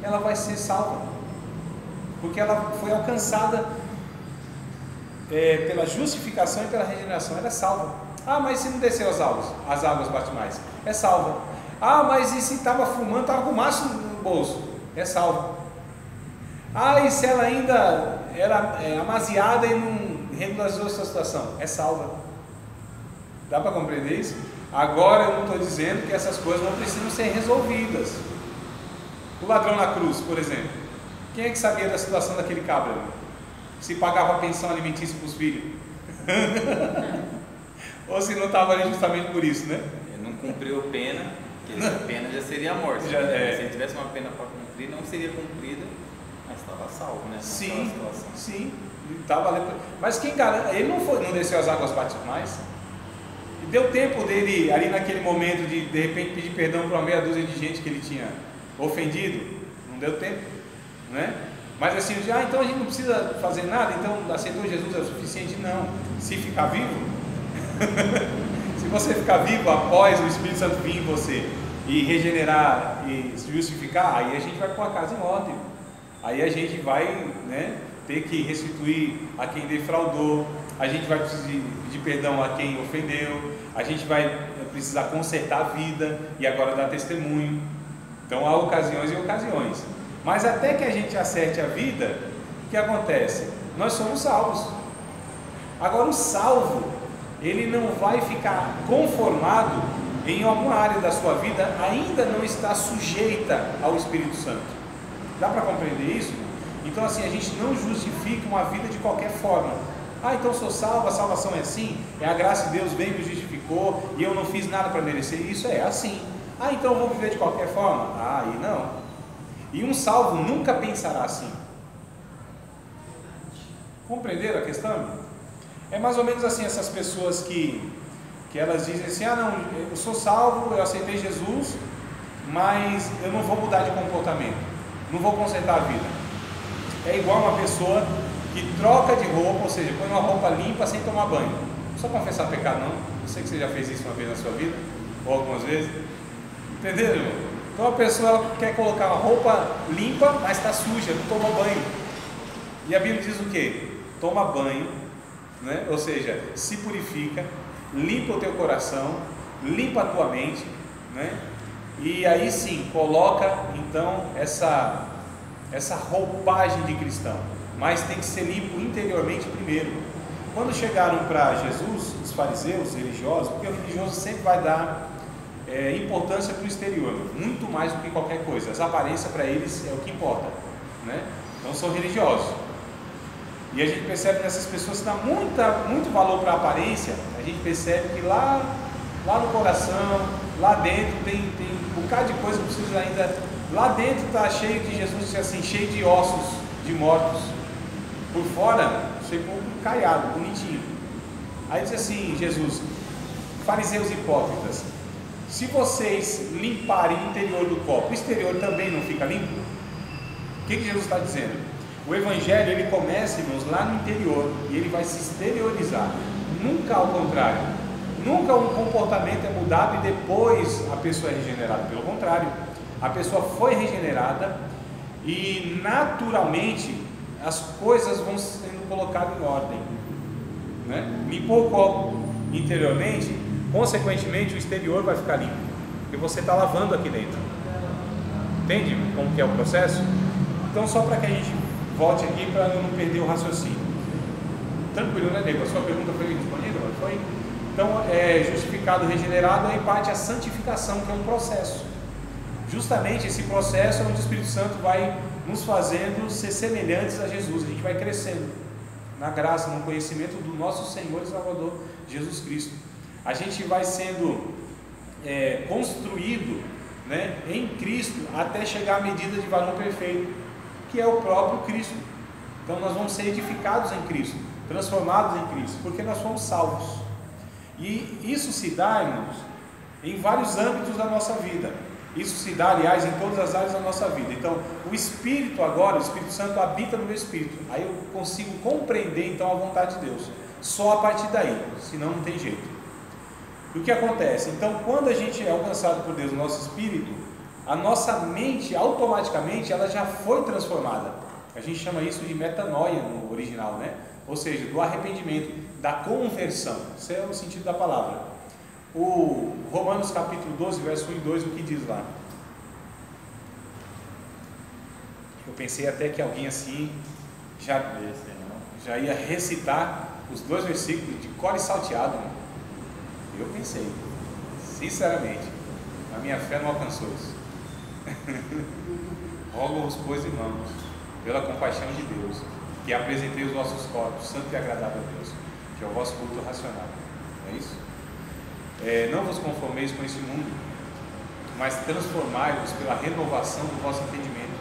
ela vai ser salva, porque ela foi alcançada pela justificação e pela regeneração. Ela é salva. Mas se não desceu as águas batimais, é salva. Mas e se estava fumando, estava com maço no bolso, é salva. E se ela ainda era amaziada e não regularizou a sua situação, é salva. Dá para compreender isso? Agora eu não estou dizendo que essas coisas não precisam ser resolvidas. O ladrão na cruz, por exemplo, quem é que sabia da situação daquele cabra? Se pagava a pensão alimentícia para os filhos? Ou se não estava ali justamente por isso, né? Ele não cumpriu pena, porque a pena já seria a morte. Se ele tivesse uma pena para cumprir, não seria cumprida, mas estava salvo, né? Sim, estava ali. Mas quem garante? Ele não desceu as águas batismais. E deu tempo dele, ali naquele momento, de repente pedir perdão para uma meia dúzia de gente que ele tinha ofendido? Não deu tempo, né? Mas assim, então a gente não precisa fazer nada, então aceitou Jesus é o suficiente? Não. Se ficar vivo, se você ficar vivo após o Espírito Santo vir em você e regenerar e se justificar, aí a gente vai pôr a casa em ordem. Aí a gente vai, né, ter que restituir a quem defraudou, a gente vai pedir perdão a quem ofendeu, a gente vai precisar consertar a vida e agora dar testemunho. Então há ocasiões e ocasiões. Mas até que a gente acerte a vida, O que acontece? Nós somos salvos. Agora o salvo, ele não vai ficar conformado em alguma área da sua vida, ainda não está sujeita ao Espírito Santo. Dá para compreender isso? Então assim, a gente não justifica uma vida de qualquer forma. Então sou salvo, a salvação é assim, é a graça de Deus veio e me justificou, e eu não fiz nada para merecer isso, é assim. Então eu vou viver de qualquer forma? Aí não. E um salvo nunca pensará assim. Compreenderam a questão? É mais ou menos assim, essas pessoas que elas dizem assim, não, eu sou salvo, eu aceitei Jesus, mas eu não vou mudar de comportamento, não vou consertar a vida. É igual uma pessoa que troca de roupa, ou seja, põe uma roupa limpa sem tomar banho. Não só confessar pecado não, eu sei que você já fez isso uma vez na sua vida, ou algumas vezes. Entenderam, irmão? Então a pessoa ela quer colocar uma roupa limpa, mas está suja, não tomou banho. E a Bíblia diz o quê? Toma banho, né? Ou seja, se purifica, limpa o teu coração, limpa a tua mente, né? E aí sim, coloca então essa roupagem de cristão, mas tem que ser limpo interiormente primeiro. Quando chegaram para Jesus, os fariseus religiosos, porque o religioso sempre vai dar importância para o exterior, muito mais do que qualquer coisa. As aparências para eles é o que importa, né? Então são religiosos. E a gente percebe que essas pessoas que dão muito valor para a aparência, a gente percebe que lá no coração, lá dentro tem um bocado de coisa que precisa ainda. Lá dentro está cheio de Jesus, assim, cheio de ossos de mortos. Por fora, sepulcro caiado, bonitinho. Aí diz assim, Jesus, fariseus hipócritas, se vocês limparem o interior do copo, o exterior também não fica limpo? O que Jesus está dizendo? O Evangelho, ele começa, irmãos, lá no interior, e ele vai se exteriorizar, nunca ao contrário. Nunca um comportamento é mudado e depois a pessoa é regenerada. Pelo contrário, a pessoa foi regenerada e naturalmente as coisas vão sendo colocadas em ordem, né? Limpou o copo interiormente, consequentemente o exterior vai ficar limpo, porque você está lavando aqui dentro. Entende como que é o processo? Então, só para que a gente volte aqui para não perder o raciocínio. Tranquilo, né, nego? A sua pergunta foi respondida? Foi? Então, justificado, regenerado, aí parte a santificação, que é um processo. Justamente esse processo é onde o Espírito Santo vai nos fazendo ser semelhantes a Jesus. A gente vai crescendo na graça, no conhecimento do nosso Senhor e Salvador Jesus Cristo. A gente vai sendo construído, né, em Cristo até chegar à medida de varão perfeito, que é o próprio Cristo. Então nós vamos ser edificados em Cristo, transformados em Cristo, porque nós fomos salvos. E isso se dá, irmãos, em vários âmbitos da nossa vida. Isso se dá, aliás, em todas as áreas da nossa vida. Então, o Espírito agora, o Espírito Santo habita no meu Espírito. Aí eu consigo compreender então a vontade de Deus. Só a partir daí, senão não tem jeito. E o que acontece? Então, quando a gente é alcançado por Deus, o nosso Espírito, a nossa mente automaticamente ela já foi transformada. A gente chama isso de metanoia no original, né? Ou seja, do arrependimento, da conversão. Esse é o sentido da palavra. O Romanos capítulo 12, verso 1 e 2, o que diz lá? Eu pensei até que alguém assim já ia recitar os 2 versículos de cor e salteado, né? Eu pensei, sinceramente, a minha fé não alcançou isso. Rogo-vos, pois, irmãos, pela compaixão de Deus, que apresentei os vossos corpos santo e agradável a Deus, que é o vosso culto racional. Não é isso? Não vos conformeis com esse mundo, mas transformai-vos pela renovação do vosso entendimento,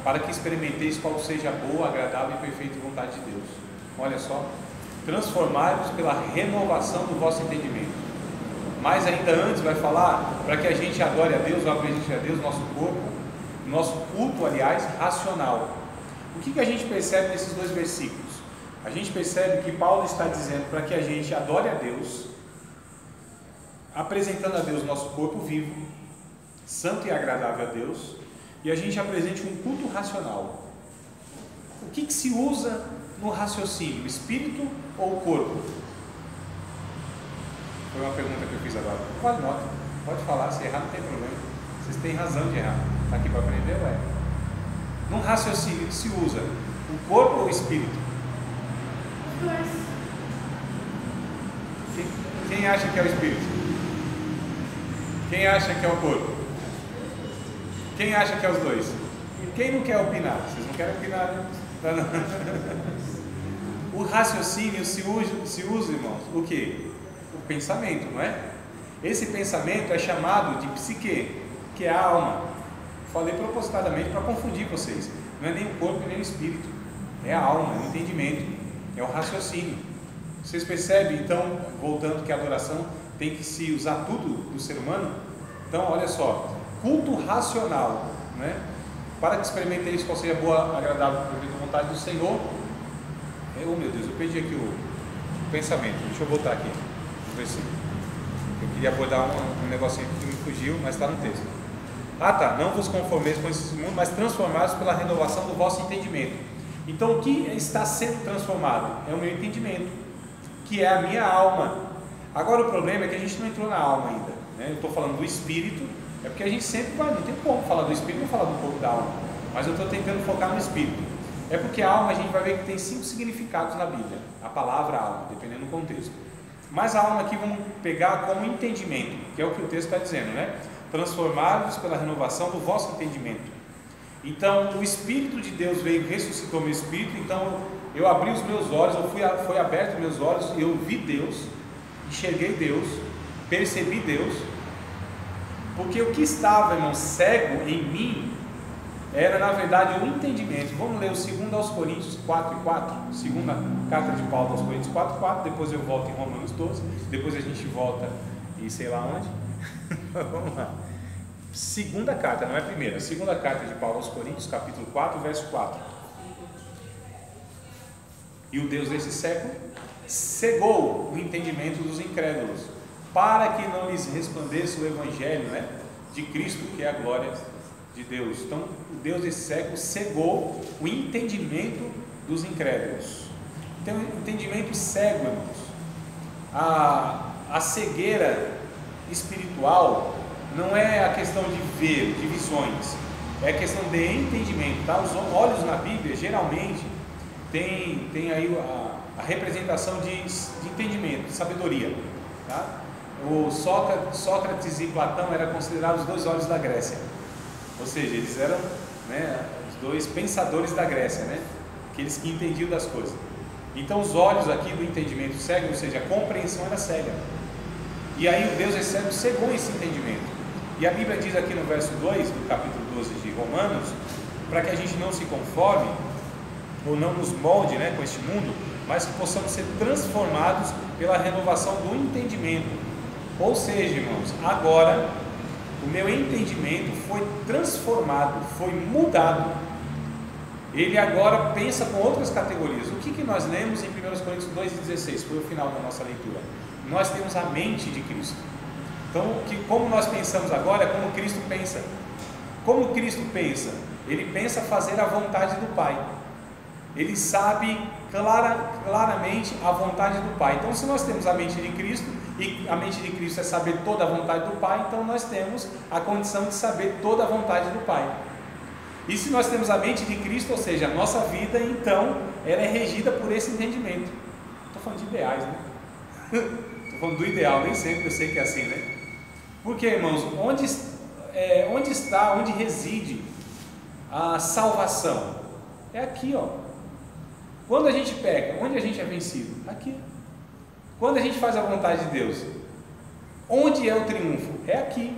para que experimenteis qual seja a boa, agradável e perfeita vontade de Deus. Olha só, transformai-vos pela renovação do vosso entendimento. Mas ainda antes vai falar para que a gente adore a Deus, ou apresente a Deus nosso corpo, nosso culto, aliás, racional. O que a gente percebe nesses 2 versículos? A gente percebe que Paulo está dizendo para que a gente adore a Deus, apresentando a Deus nosso corpo vivo, santo e agradável a Deus, e a gente apresente um culto racional. O que se usa no raciocínio, o espírito ou o corpo? Foi uma pergunta que eu fiz agora. Vale nota, pode falar, se errar não tem problema. Vocês têm razão de errar. Está aqui para aprender, ué? No raciocínio que se usa O corpo ou o espírito? Os dois. Quem acha que é o espírito? Quem acha que é o corpo? Quem acha que é os dois? Quem não quer opinar? Vocês não querem opinar, né? O raciocínio se usa, irmãos, o quê? O pensamento, não é? Esse pensamento é chamado de psique, que é a alma. Falei propositadamente para confundir vocês. Não é nem o corpo nem o espírito, é a alma, é o entendimento, é o raciocínio. Vocês percebem, então, voltando, que a adoração tem que se usar tudo do ser humano? Então, olha só, culto racional, né? Para que experimenteis qual seja a boa, agradável e perfeita vontade do Senhor. Oh meu Deus, eu perdi aqui o pensamento. Deixa eu voltar aqui. Eu queria abordar um negocinho que me fugiu, mas está no texto. Ah tá, não vos conformeis com esse mundo, mas transformados pela renovação do vosso entendimento. Então o que está sendo transformado? É o meu entendimento, que é a minha alma. Agora o problema é que a gente não entrou na alma ainda, né? Eu estou falando do espírito, é porque a gente sempre vai, não tem como falar do espírito e não falar do corpo da alma, mas eu estou tentando focar no espírito. É porque a alma a gente vai ver que tem 5 significados na Bíblia, a palavra alma, dependendo do contexto. Mas a alma aqui vamos pegar como entendimento, que é o que o texto está dizendo, né? Transformados pela renovação do vosso entendimento. Então o Espírito de Deus veio, ressuscitou meu espírito. Então eu abri os meus olhos, foi aberto meus olhos e eu vi Deus, enxerguei Deus, percebi Deus, porque o que estava, irmão, cego em mim era na verdade o entendimento. Vamos ler o 2 aos Coríntios 4:4, segunda carta de Paulo aos Coríntios 4:4, depois eu volto em Romanos 12, depois a gente volta e sei lá onde. Vamos lá. Segunda carta, não é a primeira, segunda carta de Paulo aos Coríntios, capítulo 4, verso 4. E o Deus desse século cegou o entendimento dos incrédulos, para que não lhes resplandeça o evangelho, né, de Cristo, que é a glória de Deus. Então o Deus desse século cegou o entendimento dos incrédulos. Então o entendimento cego, irmãos. A cegueira espiritual não é a questão de ver, de visões, é a questão de entendimento, tá? Os olhos na Bíblia geralmente tem aí a representação de entendimento, de sabedoria, tá? O Sócrates e Platão eram considerados os 2 olhos da Grécia, ou seja, eles eram, né, os 2 pensadores da Grécia, né? Aqueles que entendiam das coisas. Então os olhos aqui do entendimento cego, ou seja, a compreensão era cega. E aí o Deus esse cego cegou esse entendimento. E a Bíblia diz aqui no verso 2 do capítulo 12 de Romanos, para que a gente não se conforme ou não nos molde, né, com este mundo, mas que possamos ser transformados pela renovação do entendimento. Ou seja, irmãos, agora o meu entendimento foi transformado, foi mudado. Ele agora pensa com outras categorias. O que nós lemos em 1 Coríntios 2,16? Foi o final da nossa leitura. Nós temos a mente de Cristo. Então, como nós pensamos agora é como Cristo pensa. Como Cristo pensa? Ele pensa fazer a vontade do Pai. Ele sabe claramente a vontade do Pai. Então, se nós temos a mente de Cristo, e a mente de Cristo é saber toda a vontade do Pai, então nós temos a condição de saber toda a vontade do Pai. E se nós temos a mente de Cristo, ou seja, a nossa vida, então, ela é regida por esse entendimento. Estou falando de ideais, né? Estou falando do ideal, nem sempre eu sei que é assim, né? Porque, irmãos, onde reside a salvação? É aqui, ó. Quando a gente peca, onde a gente é vencido? Aqui. Quando a gente faz a vontade de Deus, onde é o triunfo? É aqui.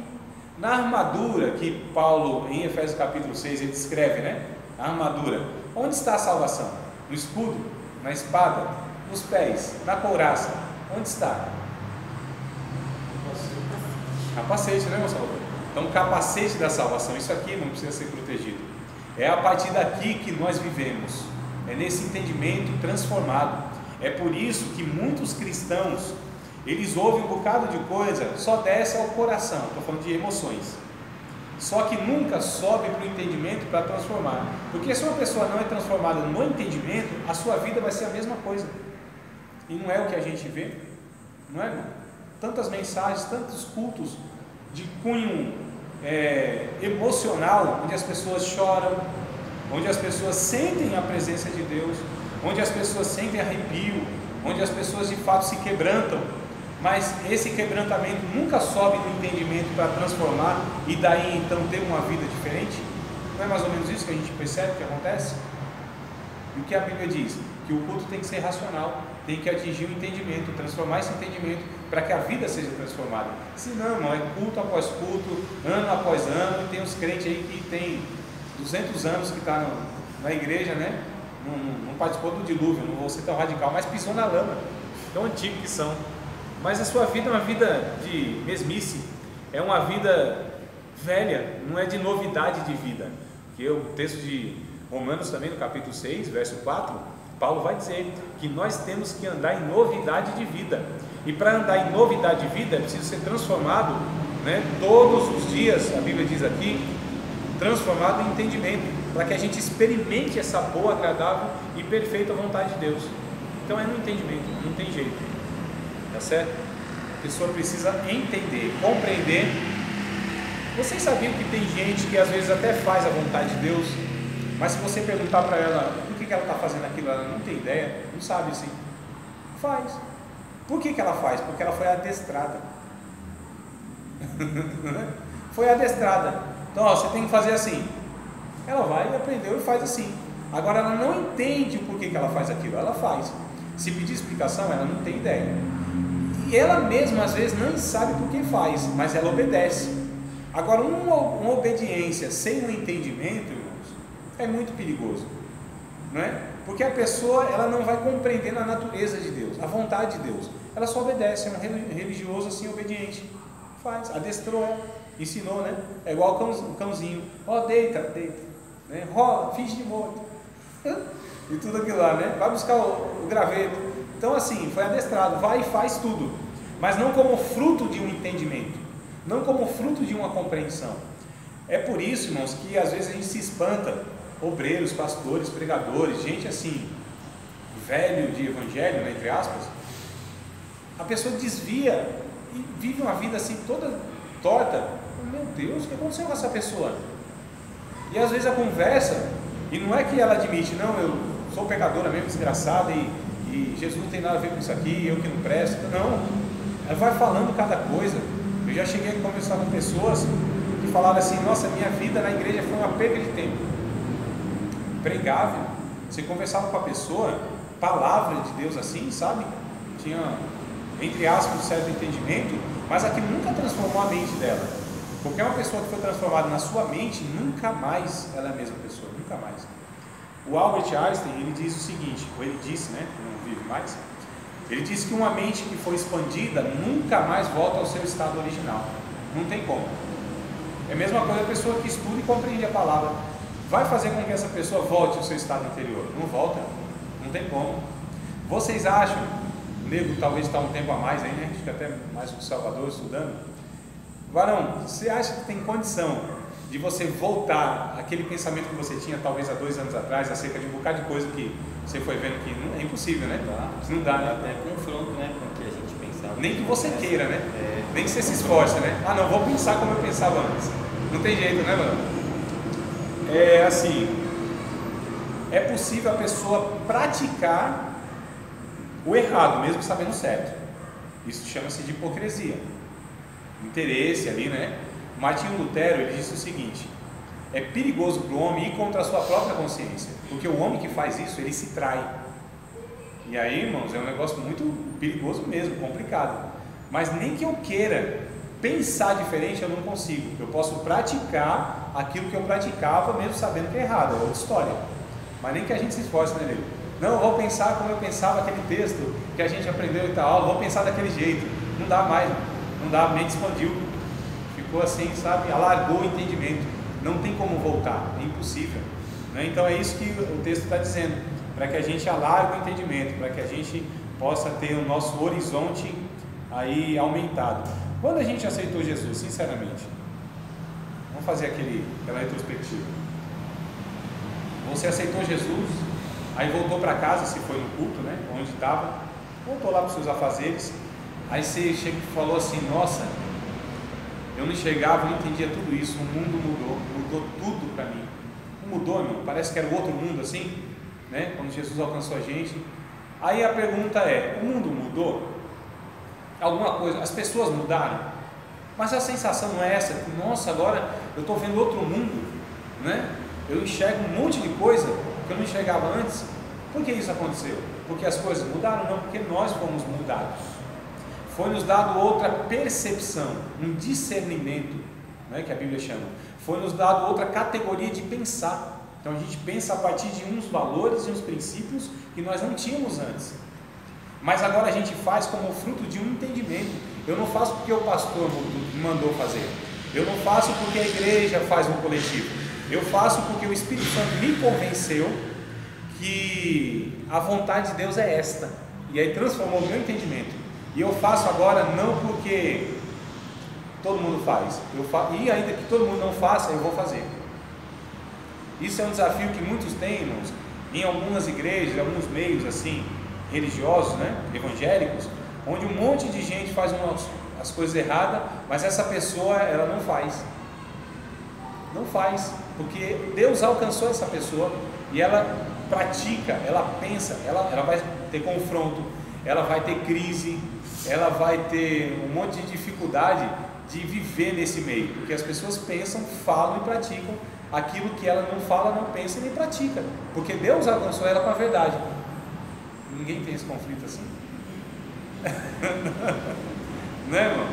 Na armadura que Paulo, em Efésios capítulo 6, ele descreve, né? A armadura. Onde está a salvação? No escudo? Na espada? Nos pés? Na couraça? Onde está? Capacete, né, meu Salvador? Então, capacete da salvação. Isso aqui não precisa ser protegido. É a partir daqui que nós vivemos. É nesse entendimento transformado. É por isso que muitos cristãos, eles ouvem um bocado de coisa, só desce ao coração. Estou falando de emoções. Só que nunca sobe para o entendimento para transformar. Porque se uma pessoa não é transformada no entendimento, a sua vida vai ser a mesma coisa. E não é o que a gente vê. Não é, irmão? Tantas mensagens, tantos cultos de cunho emocional, onde as pessoas choram, onde as pessoas sentem a presença de Deus, onde as pessoas sentem arrepio, onde as pessoas de fato se quebrantam, mas esse quebrantamento nunca sobe no entendimento para transformar e daí então ter uma vida diferente. Não é mais ou menos isso que a gente percebe que acontece? E o que a Bíblia diz? Que o culto tem que ser racional, tem que atingir o entendimento, transformar esse entendimento para que a vida seja transformada. Se não, irmão, é culto após culto, ano após ano. Tem uns crentes aí que tem 200 anos que está na igreja, né? Não participou do dilúvio, não vou ser tão radical, mas pisou na lama, tão antigo que são. Mas a sua vida é uma vida de mesmice, é uma vida velha, não é de novidade de vida. Que o texto de Romanos também, no capítulo 6, verso 4, Paulo vai dizer que nós temos que andar em novidade de vida. E para andar em novidade de vida é preciso ser transformado, né, todos os dias, a Bíblia diz aqui, transformado em entendimento, para que a gente experimente essa boa, agradável e perfeita vontade de Deus. Então é no entendimento, não tem jeito, tá certo? A pessoa precisa entender, compreender. Vocês sabiam que tem gente que às vezes até faz a vontade de Deus, mas se você perguntar para ela por que ela está fazendo aquilo, ela não tem ideia, não sabe assim. Faz. Por que ela faz? Porque ela foi adestrada. Foi adestrada. Então, ó, você tem que fazer assim. Ela vai e aprendeu e faz assim. Agora ela não entende o porquê que ela faz aquilo, ela faz. Se pedir explicação, ela não tem ideia. E ela mesma às vezes não sabe por que faz, mas ela obedece. Agora, uma obediência sem um entendimento, irmãos, é muito perigoso, não é? Porque a pessoa ela não vai compreender a natureza de Deus, a vontade de Deus. Ela só obedece, é um religioso assim obediente. Faz, adestrou, ensinou, né? É igual o cãozinho, ó, deita, né? Rola, finge de morto, e tudo aquilo lá, né? Vai buscar o graveto. Então assim, foi adestrado, vai e faz tudo, mas não como fruto de um entendimento, não como fruto de uma compreensão. É por isso, irmãos, que às vezes a gente se espanta, obreiros, pastores, pregadores, gente assim, velho de evangelho, né, entre aspas, a pessoa desvia e vive uma vida assim toda torta. Meu Deus, o que aconteceu com essa pessoa? E às vezes a conversa, e não é que ela admite, não, eu sou pecadora mesmo, desgraçada, e Jesus não tem nada a ver com isso aqui, eu que não presto. Não, ela vai falando cada coisa. Eu já cheguei a conversar com pessoas que falaram assim, nossa, minha vida na igreja foi uma perda de tempo. Pregável. Você conversava com a pessoa, palavra de Deus assim, sabe? Tinha, entre aspas, um certo entendimento, mas aquilo nunca transformou a mente dela. Qualquer uma pessoa que foi transformada na sua mente, nunca mais ela é a mesma pessoa, nunca mais. O Albert Einstein, ele diz o seguinte, ou ele disse, né, que não vive mais, ele disse que uma mente que foi expandida nunca mais volta ao seu estado original. Não tem como. É a mesma coisa a pessoa que estuda e compreende a palavra. Vai fazer com que essa pessoa volte ao seu estado anterior? Não volta, não tem como. Vocês acham, o nego talvez está um tempo a mais aí, né? Acho que até mais que o Salvador estudando. Varão, você acha que tem condição de você voltar àquele pensamento que você tinha talvez há 2 anos atrás, acerca de um bocado de coisa que você foi vendo que não, é impossível, né? Não dá, né? Até confronto, né, com o que a gente pensava. Nem que você queira, né? Nem que você se esforce, né? Ah, não, vou pensar como eu pensava antes. Não tem jeito, né, mano? É assim, é possível a pessoa praticar o errado, mesmo sabendo o certo. Isso chama-se de hipocrisia. Interesse ali, né? Martinho Lutero, ele disse o seguinte: é perigoso para o homem ir contra a sua própria consciência, porque o homem que faz isso, ele se trai. E aí, irmãos, é um negócio muito perigoso mesmo, complicado. Mas nem que eu queira pensar diferente, eu não consigo. Eu posso praticar aquilo que eu praticava, mesmo sabendo que é errado, é outra história. Mas nem que a gente se esforce, né, nego? Não, eu vou pensar como eu pensava aquele texto que a gente aprendeu em tal aula, vou pensar daquele jeito. Não dá mais, não dá, a mente expandiu. Ficou assim, sabe? Alargou o entendimento. Não tem como voltar, é impossível, né? Então é isso que o texto está dizendo, para que a gente alargue o entendimento, para que a gente possa ter o nosso horizonte aí aumentado. Quando a gente aceitou Jesus, sinceramente, vamos fazer aquela retrospectiva. Você aceitou Jesus, aí voltou para casa, se foi no culto, né, onde estava, voltou lá para os seus afazeres, aí você chega e falou assim, nossa, eu não enxergava, não entendia tudo isso, o mundo mudou tudo para mim. mudou, irmão, parece que era o outro mundo assim, né? Quando Jesus alcançou a gente. Aí a pergunta é, o mundo mudou? Alguma coisa, as pessoas mudaram? Mas a sensação não é essa, que, nossa, agora eu estou vendo outro mundo, né? Eu enxergo um monte de coisa que eu não enxergava antes. Por que isso aconteceu? Porque as coisas mudaram? Não, porque nós fomos mudados. Foi nos dado outra percepção, um discernimento, né, que a Bíblia chama. Foi nos dado outra categoria de pensar. Então a gente pensa a partir de uns valores e uns princípios que nós não tínhamos antes. Mas agora a gente faz como fruto de um entendimento. Eu não faço porque o pastor me mandou fazer. Eu não faço porque a igreja faz um coletivo. Eu faço porque o Espírito Santo me convenceu que a vontade de Deus é esta. E aí transformou o meu entendimento. E eu faço agora não porque todo mundo faz. E ainda que todo mundo não faça, eu vou fazer. Isso é um desafio que muitos têm, irmãos, em algumas igrejas, em alguns meios assim, religiosos, né, evangélicos, onde um monte de gente faz as coisas erradas, mas essa pessoa, ela não faz. Não faz, porque Deus alcançou essa pessoa e ela pratica, ela pensa, ela vai ter confronto, ela vai ter crise, ela vai ter um monte de dificuldade de viver nesse meio, porque as pessoas pensam, falam e praticam aquilo que ela não fala, não pensa e nem pratica, porque Deus alcançou ela com a verdade. Ninguém tem esse conflito assim. Não é, irmão?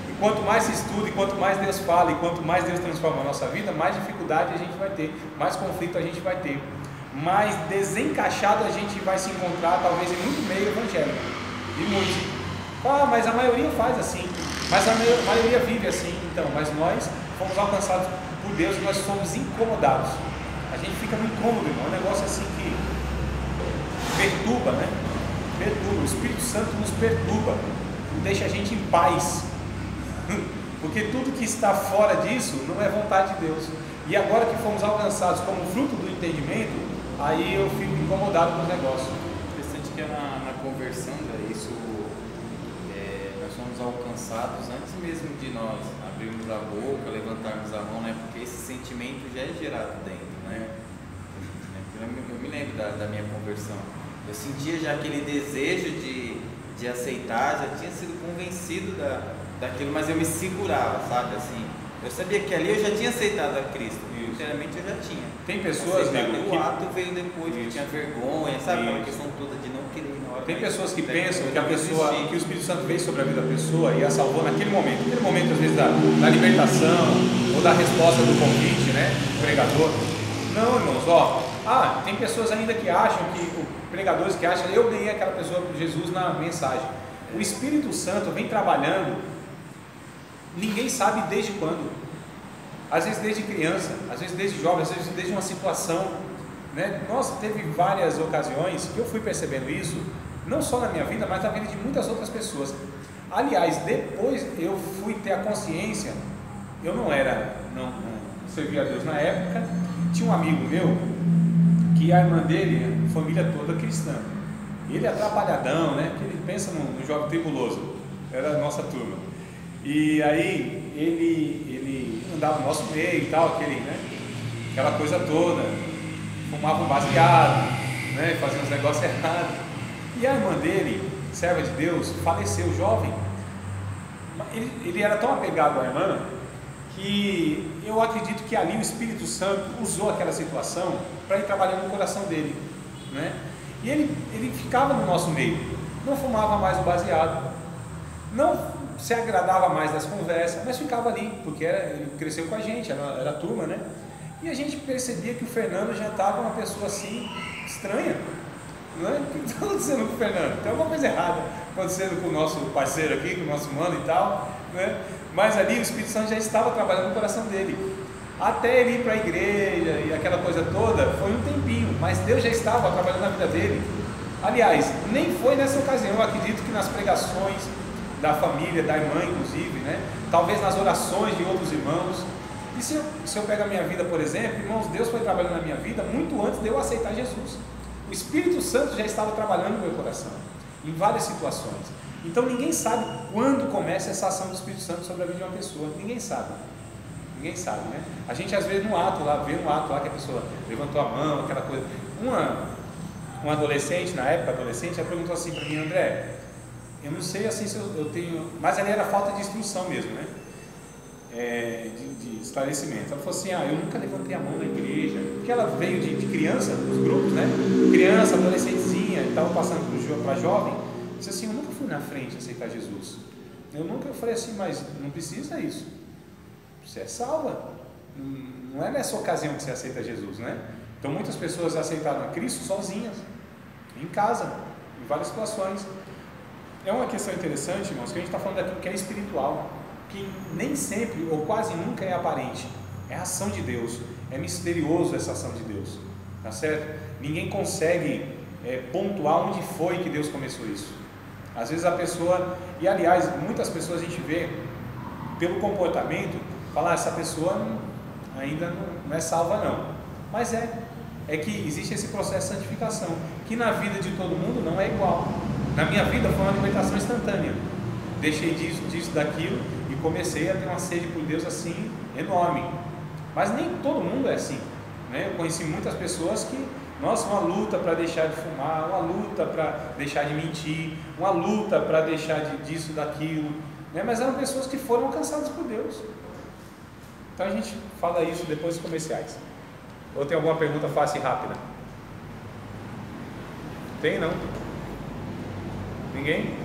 E quanto mais se estuda, e quanto mais Deus fala, e quanto mais Deus transforma a nossa vida, mais dificuldade a gente vai ter, mais conflito a gente vai ter, mais desencaixado a gente vai se encontrar, talvez em muito meio evangélico. E muito. Mas a maioria faz assim, mas a maioria vive assim. Então, mas nós fomos alcançados por Deus e nós somos incomodados. A gente fica no incômodo, irmão. É um negócio assim que perturba, né? Perturba. O Espírito Santo nos perturba, não deixa a gente em paz. Porque tudo que está fora disso não é vontade de Deus. E agora que fomos alcançados como fruto do entendimento, aí eu fico incomodado com os negócios. Interessante que na conversão, isso nós somos alcançados antes mesmo de nós abrirmos a boca, levantarmos a mão, né? Porque esse sentimento já é gerado dentro, né? Eu me lembro da minha conversão. Eu sentia já aquele desejo de aceitar, já tinha sido convencido daquilo, mas eu me segurava, sabe? Assim, eu sabia que ali eu já tinha aceitado a Cristo, sinceramente eu já tinha. Tem pessoas, o ato veio depois, eu tinha vergonha, sabe? Aquela questão toda de não querer ir na hora. Tem pessoas que pensam que o Espírito Santo veio sobre a vida da pessoa e a salvou naquele momento às vezes da libertação ou da resposta do convite, né? Do pregador. Não, irmãos, tem pessoas ainda que acham pregadores que acham, eu ganhei aquela pessoa por Jesus na mensagem. O Espírito Santo vem trabalhando, ninguém sabe desde quando. Às vezes desde criança, às vezes desde jovem, às vezes desde uma situação, né? Nossa, teve várias ocasiões que eu fui percebendo isso, não só na minha vida, mas na vida de muitas outras pessoas. Aliás, depois eu fui ter a consciência, eu não servia a Deus na época. Tinha um amigo meu, que a irmã dele, família toda cristã, ele é atrapalhadão, né? Porque ele pensa no jovem tribuloso, era a nossa turma, e aí ele andava no nosso meio e tal, aquela coisa toda, fumava um baseado, né? Fazia uns negócios errados, e a irmã dele, serva de Deus, faleceu jovem. Ele era tão apegado à irmã, que eu acredito que ali o Espírito Santo usou aquela situação para ir trabalhando no coração dele, né? E ele ficava no nosso meio, não fumava mais o baseado, não se agradava mais das conversas, mas ficava ali, porque ele cresceu com a gente, era turma, né? E a gente percebia que o Fernando já estava uma pessoa assim, estranha, não é? O que está acontecendo com o Fernando? Tem alguma coisa errada acontecendo com o nosso parceiro aqui, com o nosso mano e tal, né? Mas ali o Espírito Santo já estava trabalhando no coração dele, até ele ir para a igreja e aquela coisa toda, foi um tempinho, mas Deus já estava trabalhando na vida dele. Aliás, nem foi nessa ocasião, eu acredito que nas pregações da família, da irmã inclusive, né? Talvez nas orações de outros irmãos. E se eu pego a minha vida, por exemplo, irmãos, Deus foi trabalhando na minha vida muito antes de eu aceitar Jesus. O Espírito Santo já estava trabalhando no meu coração, em várias situações. Então ninguém sabe quando começa essa ação do Espírito Santo sobre a vida de uma pessoa, ninguém sabe, Ninguém sabe, né? A gente às vezes no ato lá, vê um ato lá que a pessoa levantou a mão, aquela coisa. Um adolescente, na época adolescente, ela perguntou assim para mim: André, eu não sei assim se eu tenho... Mas ali era falta de instrução mesmo, né? De esclarecimento. Ela falou assim: eu nunca levantei a mão na igreja, porque ela veio de criança, dos grupos, né? Criança, adolescentezinha, estava passando para jovem. Disse assim: eu nunca fui na frente aceitar Jesus. Eu falei assim: mas não precisa isso. Você é salva. Não é nessa ocasião que você aceita Jesus, né? Então muitas pessoas aceitaram a Cristo sozinhas, em casa, em várias situações. É uma questão interessante, irmãos, que a gente está falando daquilo que é espiritual, que nem sempre ou quase nunca é aparente. É a ação de Deus, é misterioso essa ação de Deus, tá certo? Ninguém consegue pontuar onde foi que Deus começou isso. Às vezes a pessoa, e aliás, muitas pessoas a gente vê pelo comportamento, falar: essa pessoa ainda não é salva não. Mas é que existe esse processo de santificação, que na vida de todo mundo não é igual. Na minha vida foi uma libertação instantânea. Deixei disso, daquilo, e comecei a ter uma sede por Deus assim, enorme. Mas nem todo mundo é assim, né? Eu conheci muitas pessoas que, nossa, uma luta para deixar de fumar, uma luta para deixar de mentir, uma luta para deixar disso, daquilo, né? Mas eram pessoas que foram alcançadas por Deus. Então a gente fala isso depois dos comerciais. Ou tem alguma pergunta fácil e rápida? Tem, não? Ninguém?